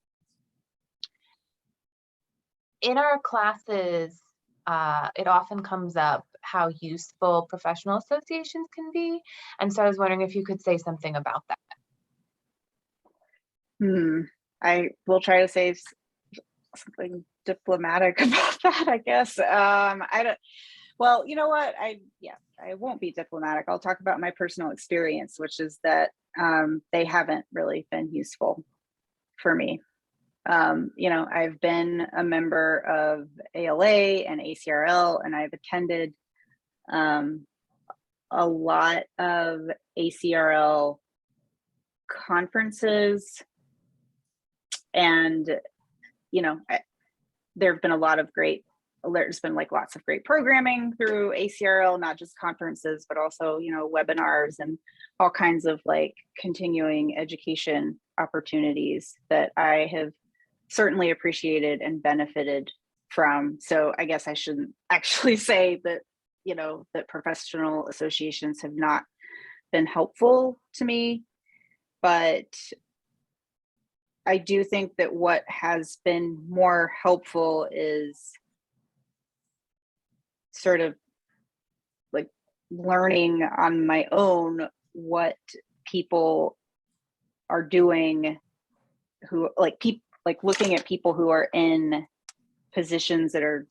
our classes, it often comes up how useful professional associations can be. And so I was wondering if you could say something about that. I will try to say something diplomatic about that, I guess. I don't, well, you know what? I won't be diplomatic. I'll talk about my personal experience, which is that they haven't really been useful for me. I've been a member of ALA and ACRL, and I've attended a lot of ACRL conferences, and there have been there's been like lots of great programming through ACRL, not just conferences, but also, webinars and all kinds of like continuing education opportunities that I have certainly appreciated and benefited from. So I guess I shouldn't actually say that, that professional associations have not been helpful to me, but I do think that what has been more helpful is sort of like learning on my own what people are doing who like looking at people who are in positions that are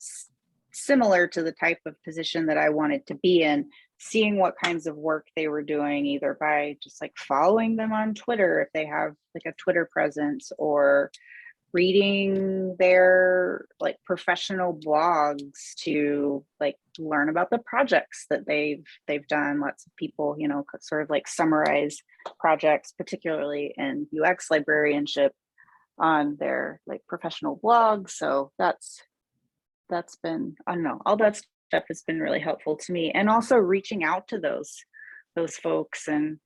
similar to the type of position that I wanted to be in, seeing what kinds of work they were doing, either by just like following them on Twitter if they have like a Twitter presence, or reading their like professional blogs to like learn about the projects that they've done. Lots of people, sort of like summarize projects, particularly in UX librarianship, on their like professional blogs. So that's been, I don't know, all that stuff has been really helpful to me. And also reaching out to those folks, and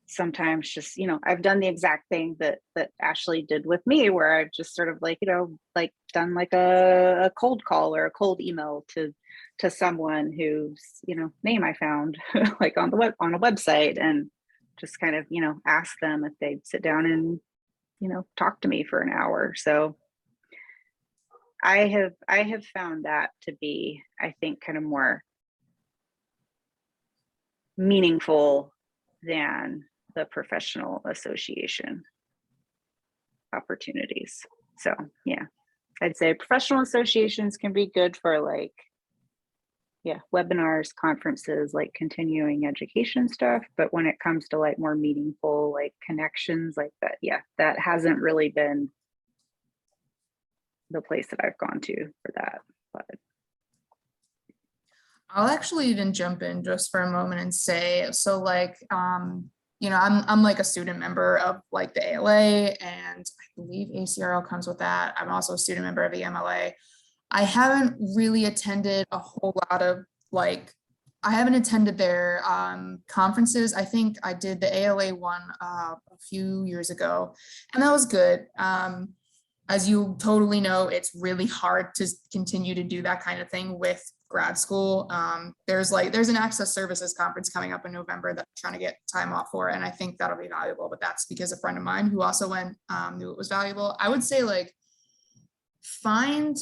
sometimes just, I've done the exact thing that Ashley did with me, where I've just sort of like, like done like a cold call or a cold email to someone whose, name I found like on a website, and just kind of, ask them if they'd sit down and talk to me for an hour. So I have found that to be, I think, kind of more meaningful than the professional association opportunities. So yeah, I'd say professional associations can be good for like, yeah, webinars, conferences, like continuing education stuff. But when it comes to like more meaningful, like connections like that, yeah, that hasn't really been the place that I've gone to for that. But I'll actually even jump in just for a moment and say, so like, I'm like a student member of like the ALA, and I believe ACRL comes with that. I'm also a student member of the MLA. I haven't really attended a whole lot of like, I haven't attended their conferences. I think I did the ALA one a few years ago, and that was good. As you totally know, it's really hard to continue to do that kind of thing with grad school. There's an access services conference coming up in November that I'm trying to get time off for, and I think that'll be valuable, but that's because a friend of mine who also went knew it was valuable. I would say like find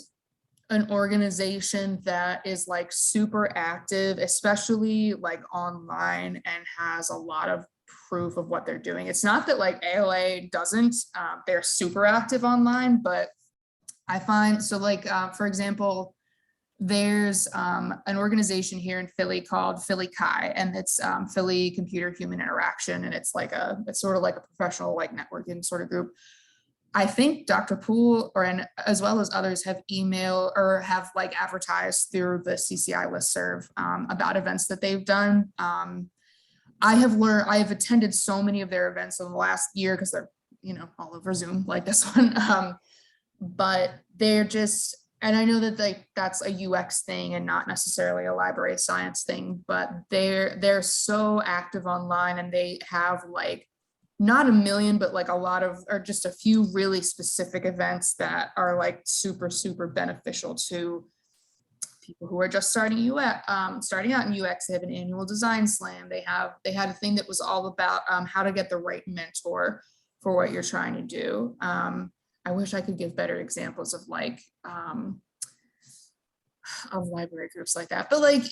an organization that is like super active, especially like online, and has a lot of proof of what they're doing. It's not that like ALA doesn't, they're super active online, but I find, so like, for example, there's an organization here in Philly called Philly Chi, and it's Philly Computer Human Interaction. And it's sort of like a professional like networking sort of group. I think Dr. Poole as well as others have emailed or have like advertised through the CCI listserv about events that they've done. I have attended so many of their events in the last year because they're, all over Zoom like this one. But they're just, and I know that that's a UX thing and not necessarily a library science thing, but they're so active online, and they have like not a million, but like a lot of, or just a few really specific events that are like super, super beneficial to people who are just starting out in UX. They have an annual design slam. They had a thing that was all about how to get the right mentor for what you're trying to do. I wish I could give better examples of like, of library groups like that. But like,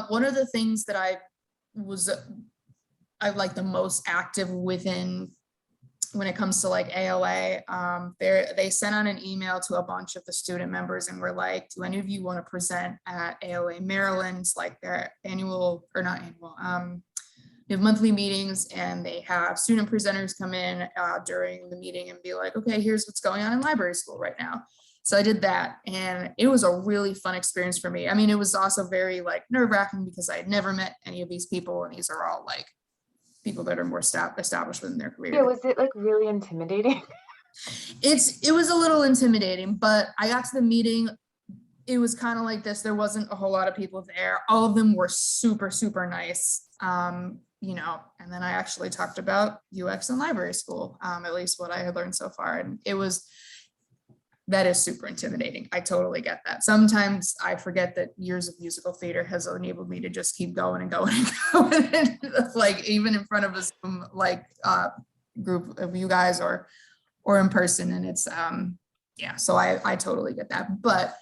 one of the things that I like the most active within when it comes to like ALA, they sent out an email to a bunch of the student members and were like, do any of you want to present at ALA Maryland's, like their annual, or not annual, they have monthly meetings, and they have student presenters come in during the meeting and be like, okay, here's what's going on in library school right now. So I did that, and it was a really fun experience for me. I mean, it was also very like nerve-wracking because I had never met any of these people, and these are all like people that are more established within their career. Yeah, was it like really intimidating? It was a little intimidating, but I got to the meeting. It was kind of like this. There wasn't a whole lot of people there. All of them were super, super nice. And then I actually talked about UX and library school, at least what I had learned so far. And that is super intimidating. I totally get that. Sometimes I forget that years of musical theater has enabled me to just keep going and going and going. And like even in front of a Zoom, like group of you guys or in person. And it's, so I totally get that. But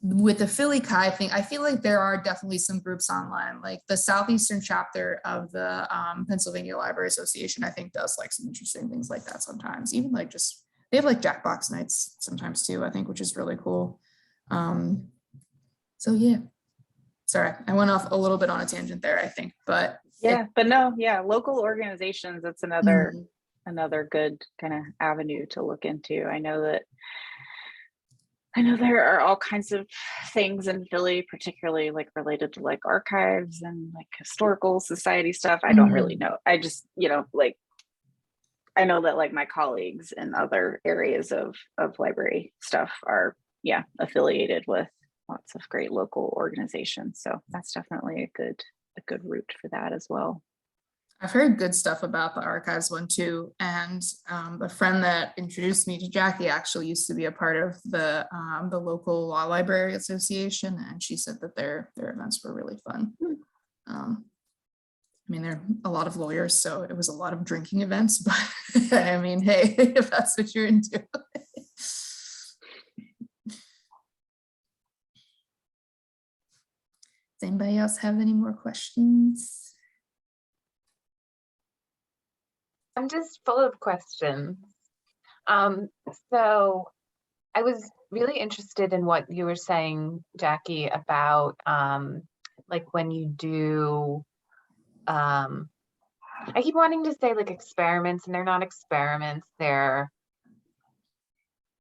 with the Philly Chi thing, I feel like there are definitely some groups online, like the Southeastern chapter of the Pennsylvania Library Association, I think does like some interesting things like that sometimes, even like just, they have like Jackbox nights sometimes too, I think, which is really cool. So yeah, sorry, I went off a little bit on a tangent there, I think, but. Local organizations, that's another good kind of avenue to look into. I know there are all kinds of things in Philly, particularly like related to like archives and like historical society stuff. I don't really know. I just, like, I know that like my colleagues in other areas of library stuff are, affiliated with lots of great local organizations. So that's definitely a good route for that as well. I've heard good stuff about the archives one too. And the friend that introduced me to Jackie actually used to be a part of the local law library association. And she said that their events were really fun. I mean, there are a lot of lawyers, so it was a lot of drinking events, but I mean, hey, if that's what you're into. Does anybody else have any more questions? I'm just full of questions. So I was really interested in what you were saying, Jackie, about like when you do, I keep wanting to say like experiments, and they're not experiments, they're,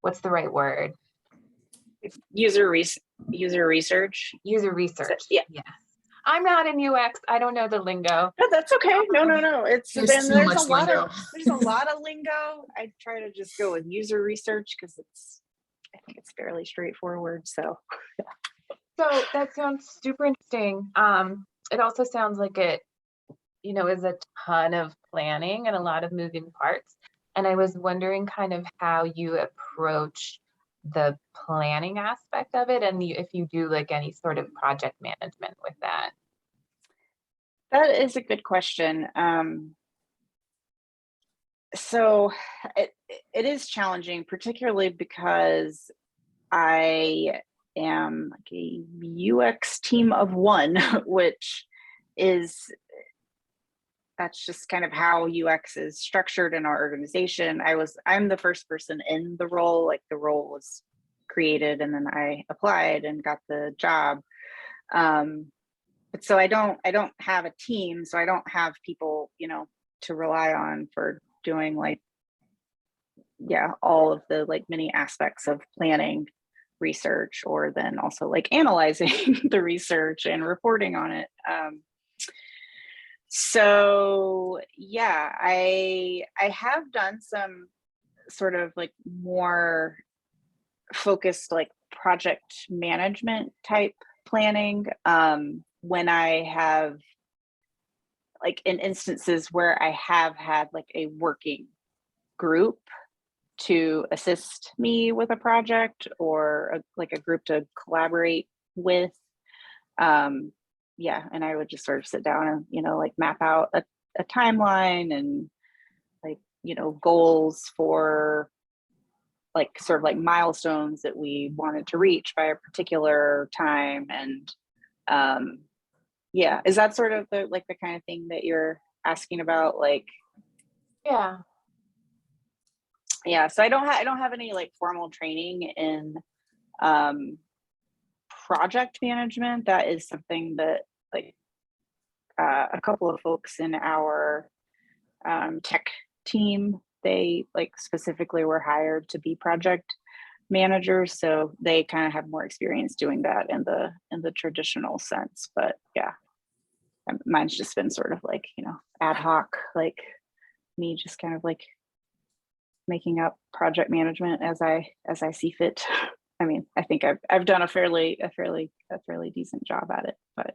what's the right word? User research. User research. Yeah. Yes. I'm not in UX. I don't know the lingo. No, that's okay. No. It's There's been too there's much a lot lingo. of there's a lot of lingo. I try to just go with user research because I think it's fairly straightforward. So So that sounds super interesting. It also sounds like it, you know, is a ton of planning and a lot of moving parts. And I was wondering kind of how you approach the planning aspect of it, and if you do like any sort of project management with that. that is a good question. So it is challenging, particularly because I am like a UX team of one, which is that's just kind of how UX is structured in our organization. I'm the first person in the role, like the role was created and then I applied and got the job. But so I don't have a team, so I don't have people, you know, to rely on for doing like, yeah, all of the like many aspects of planning research, or then also like analyzing the research and reporting on it. So yeah, I have done some sort of like more focused like project management type planning when I have like in instances where I have had like a working group to assist me with a project, or like a group to collaborate with. Yeah, and I would just sort of sit down and, you know, like map out a timeline and like, you know, goals for like sort of like milestones that we wanted to reach by a particular time. And yeah, is that sort of the like the kind of thing that you're asking about? Like, Yeah. yeah, so I don't have any like formal training in project management. That is something that like a couple of folks in our tech team, they like specifically were hired to be project managers, so they kind of have more experience doing that in the traditional sense. But yeah, mine's just been sort of like, you know, ad hoc, like me just kind of like making up project management as I see fit. I mean, I think I've done a fairly decent job at it, but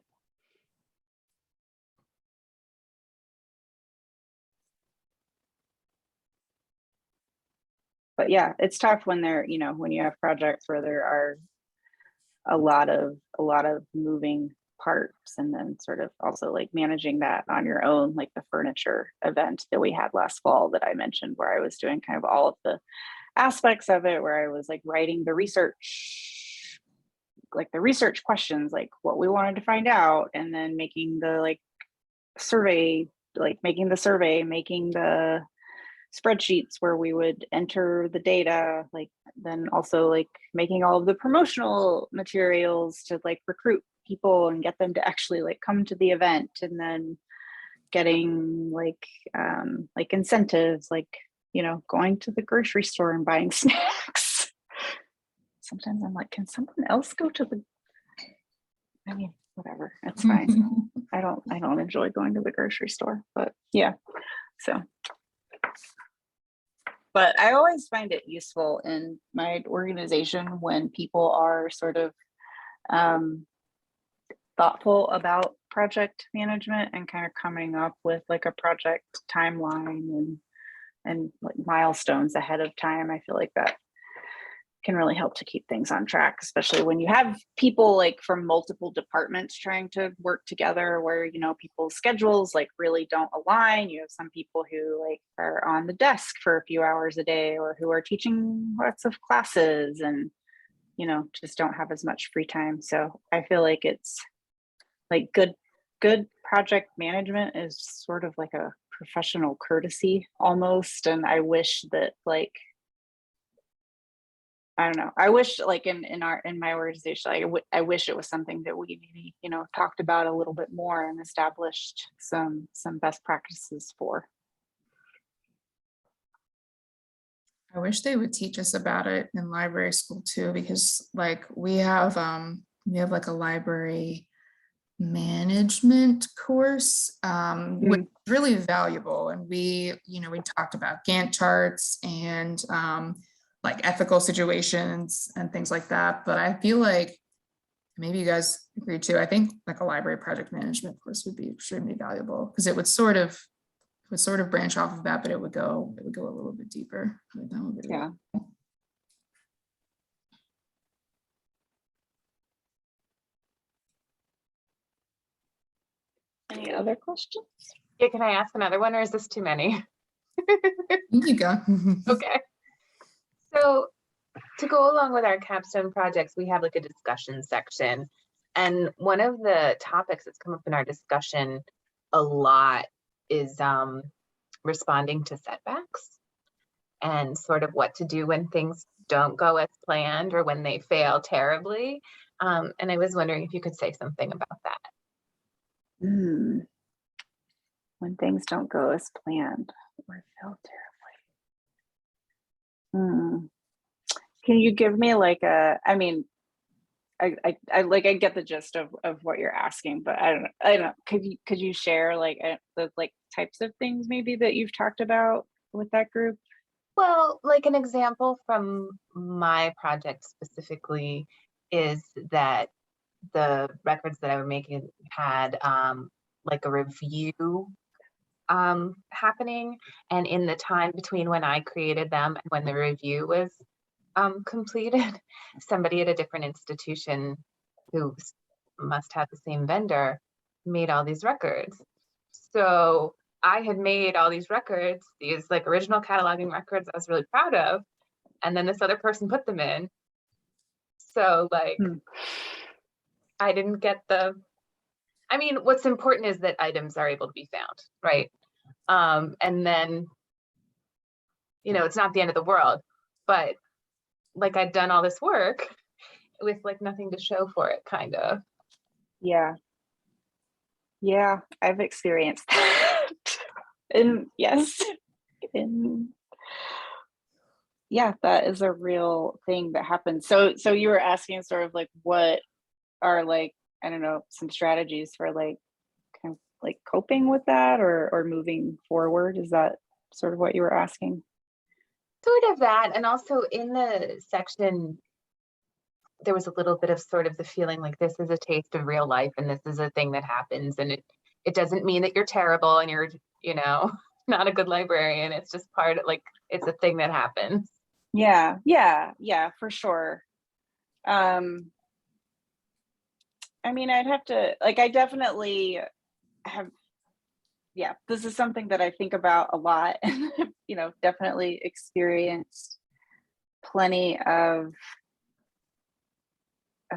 yeah, it's tough when you know, when you have projects where there are a lot of moving parts, and then sort of also like managing that on your own, like the furniture event that we had last fall that I mentioned, where I was doing kind of all of the aspects of it, where I was like writing the research, like the research questions, like what we wanted to find out, and then making the like survey, like making the survey, making the spreadsheets where we would enter the data, like then also like making all of the promotional materials to like recruit people and get them to actually like come to the event, and then getting like incentives, like, you know, going to the grocery store and buying snacks. Sometimes I'm like, can someone else go to the, I mean, whatever, it's fine. I don't enjoy going to the grocery store, but yeah. So, but I always find it useful in my organization when people are sort of thoughtful about project management and kind of coming up with like a project timeline and like milestones ahead of time. I feel like that can really help to keep things on track, especially when you have people like from multiple departments trying to work together where, you know, people's schedules like really don't align. You have some people who like are on the desk for a few hours a day or who are teaching lots of classes and, you know, just don't have as much free time. So I feel like it's like good project management is sort of like a professional courtesy almost. And I wish that like, I don't know. I wish like in my organization, I wish it was something that we maybe, you know, talked about a little bit more and established some best practices for. I wish they would teach us about it in library school too, because like we have like a library management course, which is really valuable. And we talked about Gantt charts and like ethical situations and things like that. But I feel like maybe you guys agree too. I think like a library project management course would be extremely valuable because it would sort of branch off of that, but it would go a little bit deeper. That would be Yeah. cool. Any other questions? Yeah, can I ask another one or is this too many? You go. Okay. So to go along with our capstone projects, we have like a discussion section. And one of the topics that's come up in our discussion a lot is responding to setbacks and sort of what to do when things don't go as planned or when they fail terribly. And I was wondering if you could say something about that. When things don't go as planned or fail terribly. Can you give me like I mean, I get the gist of what you're asking, but I don't know. Could you share like the like types of things maybe that you've talked about with that group? Well, like an example from my project specifically is that the records that I was making had like a review happening, and in the time between when I created them and when the review was completed, somebody at a different institution who must have the same vendor made all these records. So I had made all these records, these like original cataloging records I was really proud of, and then this other person put them in. So like I didn't get I mean, what's important is that items are able to be found, right? And then, you know, it's not the end of the world, but like I'd done all this work with like nothing to show for it, kind of. Yeah, I've experienced that. And yes, yeah, that is a real thing that happens. So you were asking sort of like what are like, I don't know, some strategies for like kind of like coping with that or moving forward. Is that sort of what you were asking? Sort of that. And also in the section, there was a little bit of sort of the feeling like this is a taste of real life and this is a thing that happens. And it doesn't mean that you're terrible and you're, you know, not a good librarian. It's just part of like, it's a thing that happens. Yeah, for sure. I mean, I'd have to, like, I definitely have, yeah, this is something that I think about a lot and, you know, definitely experienced plenty of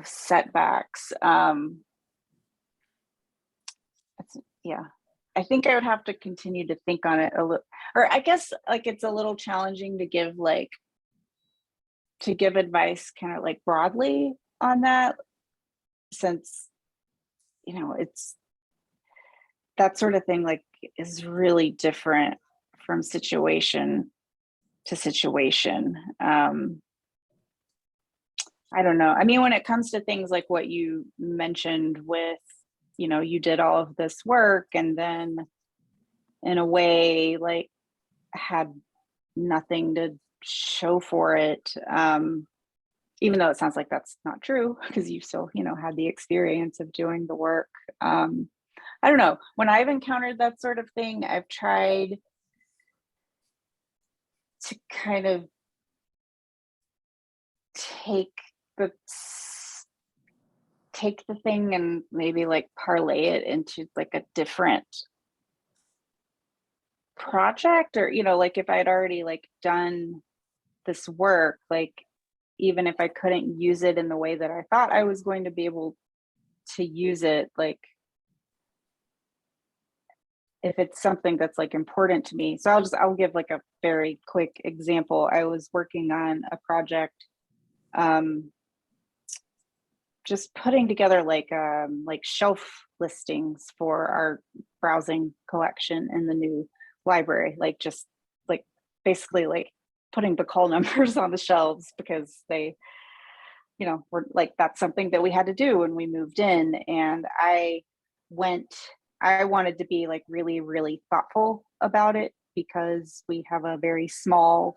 setbacks. Yeah, I think I would have to continue to think on it a little, or I guess like it's a little challenging to give advice kind of like broadly on that, since, you know, it's that sort of thing like is really different from situation to situation. I don't know. I mean, when it comes to things like what you mentioned with, you know, you did all of this work and then in a way like had nothing to show for it. Even though it sounds like that's not true because you still, you know, had the experience of doing the work. I don't know. When I've encountered that sort of thing, I've tried to kind of take the thing and maybe like parlay it into like a different project, or like if I'd already like done this work, like even if I couldn't use it in the way that I thought I was going to be able to use it, like if it's something that's like important to me. So I'll give like a very quick example. I was working on a project, just putting together like shelf listings for our browsing collection in the new library, like just like basically like putting the call numbers on the shelves, because they were like, that's something that we had to do when we moved in. And I wanted to be like really, really thoughtful about it, because we have a very small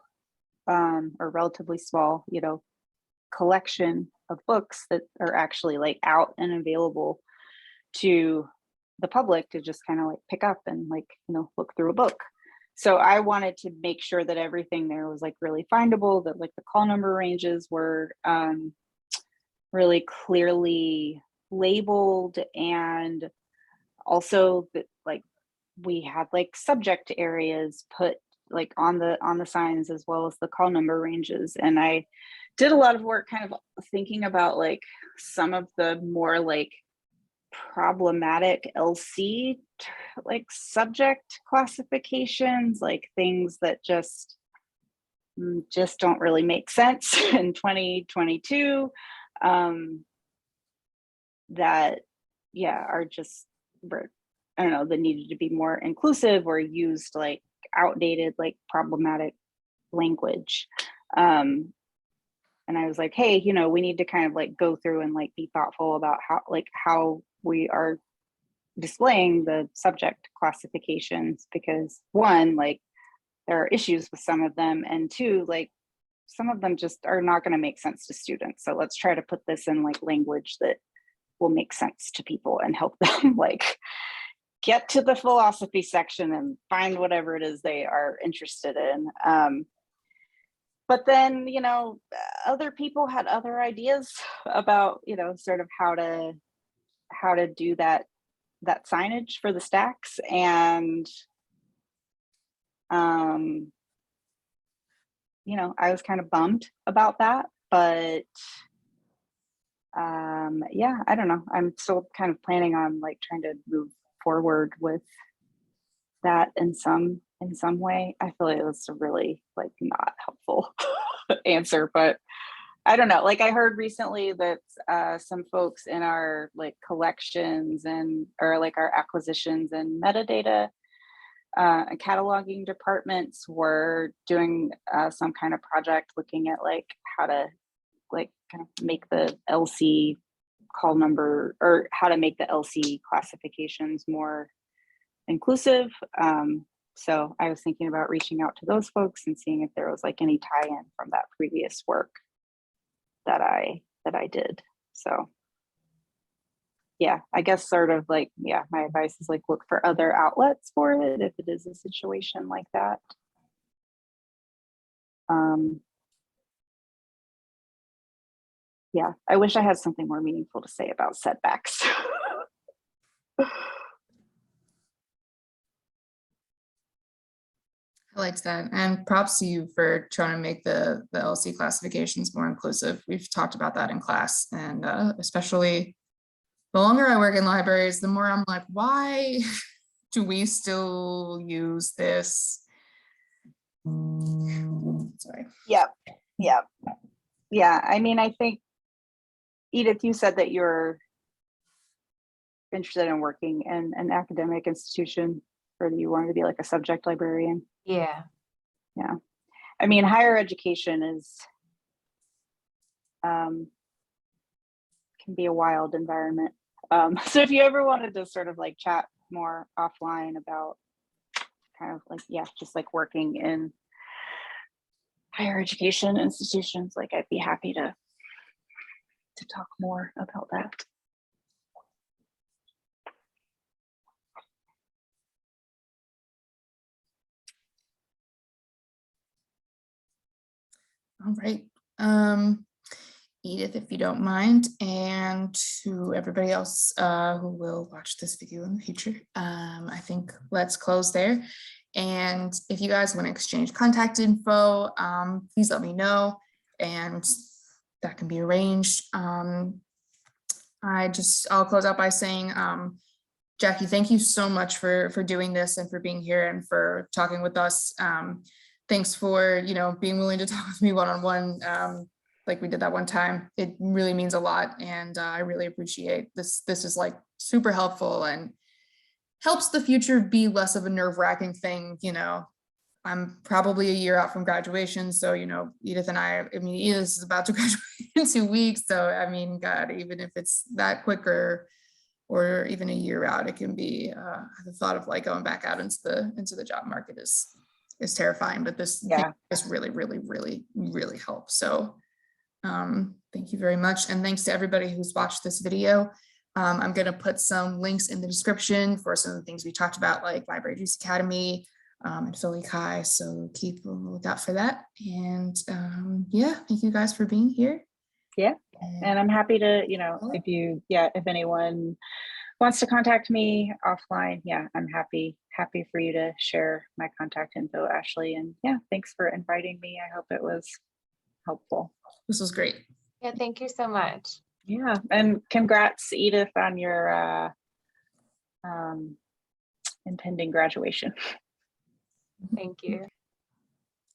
or relatively small, collection of books that are actually like out and available to the public to just kind of like pick up and like, look through a book. So I wanted to make sure that everything there was like really findable, that like the call number ranges were really clearly labeled, and also that like we had like subject areas put like on the signs, as well as the call number ranges. And I did a lot of work kind of thinking about like some of the more like problematic LC like subject classifications, like things that just don't really make sense in 2022, that are just, I don't know, that needed to be more inclusive, or used like outdated, like problematic language. And I was like, hey, we need to kind of like go through and like be thoughtful about how we are displaying the subject classifications, because one, like there are issues with some of them, and two, like some of them just are not going to make sense to students. So let's try to put this in like language that will make sense to people and help them like get to the philosophy section and find whatever it is they are interested in. But then, other people had other ideas about, sort of how to do that signage for the stacks. And, I was kind of bummed about that, but yeah, I don't know. I'm still kind of planning on like trying to move forward with that in some way. I feel like it was a really like not helpful answer, but I don't know. Like I heard recently that some folks in our like collections or like our acquisitions and metadata and cataloging departments were doing some kind of project looking at like how to like kind of make the LC call number, or how to make the LC classifications more inclusive. So I was thinking about reaching out to those folks and seeing if there was like any tie-in from that previous work that I did. So yeah, I guess sort of like, yeah, my advice is like look for other outlets for it if it is a situation like that. Yeah, I wish I had something more meaningful to say about setbacks. I liked that, and props to you for trying to make the LC classifications more inclusive. We've talked about that in class, and especially the longer I work in libraries, the more I'm like, why do we still use this? Sorry. Yeah. I mean, I think, Edith, you said that you're interested in working in an academic institution, or that you wanted to be like a subject librarian. Yeah. I mean, higher education is can be a wild environment. So if you ever wanted to sort of like chat more offline about kind of like, yeah, just like working in higher education institutions, like I'd be happy to talk more about that. All right. Edith, if you don't mind, and to everybody else who will watch this video in the future. I think let's close there. And if you guys want to exchange contact info, please let me know, and that can be arranged. I'll close out by saying, Jackie, thank you so much for doing this and for being here and for talking with us. Thanks for, being willing to talk with me one-on-one. Like we did that one time. It really means a lot, and I really appreciate this. This is like super helpful and helps the future be less of a nerve-wracking thing. I'm probably a year out from graduation, so Edith and Edith is about to graduate in 2 weeks. So God, even if it's that quicker or even a year out, it can be the thought of like going back out into the job market is terrifying. But this really, really, really, really helps. So. Thank you very much. And thanks to everybody who's watched this video. I'm going to put some links in the description for some of the things we talked about, like Library Juice Academy and Philly Kai. So keep a lookout for that. And thank you guys for being here. Yeah. And I'm happy to, if anyone wants to contact me offline, I'm happy for you to share my contact info, Ashley. And thanks for inviting me. I hope it was helpful. This was great. Yeah, thank you so much. Yeah, and congrats, Edith, on your impending graduation. Thank you.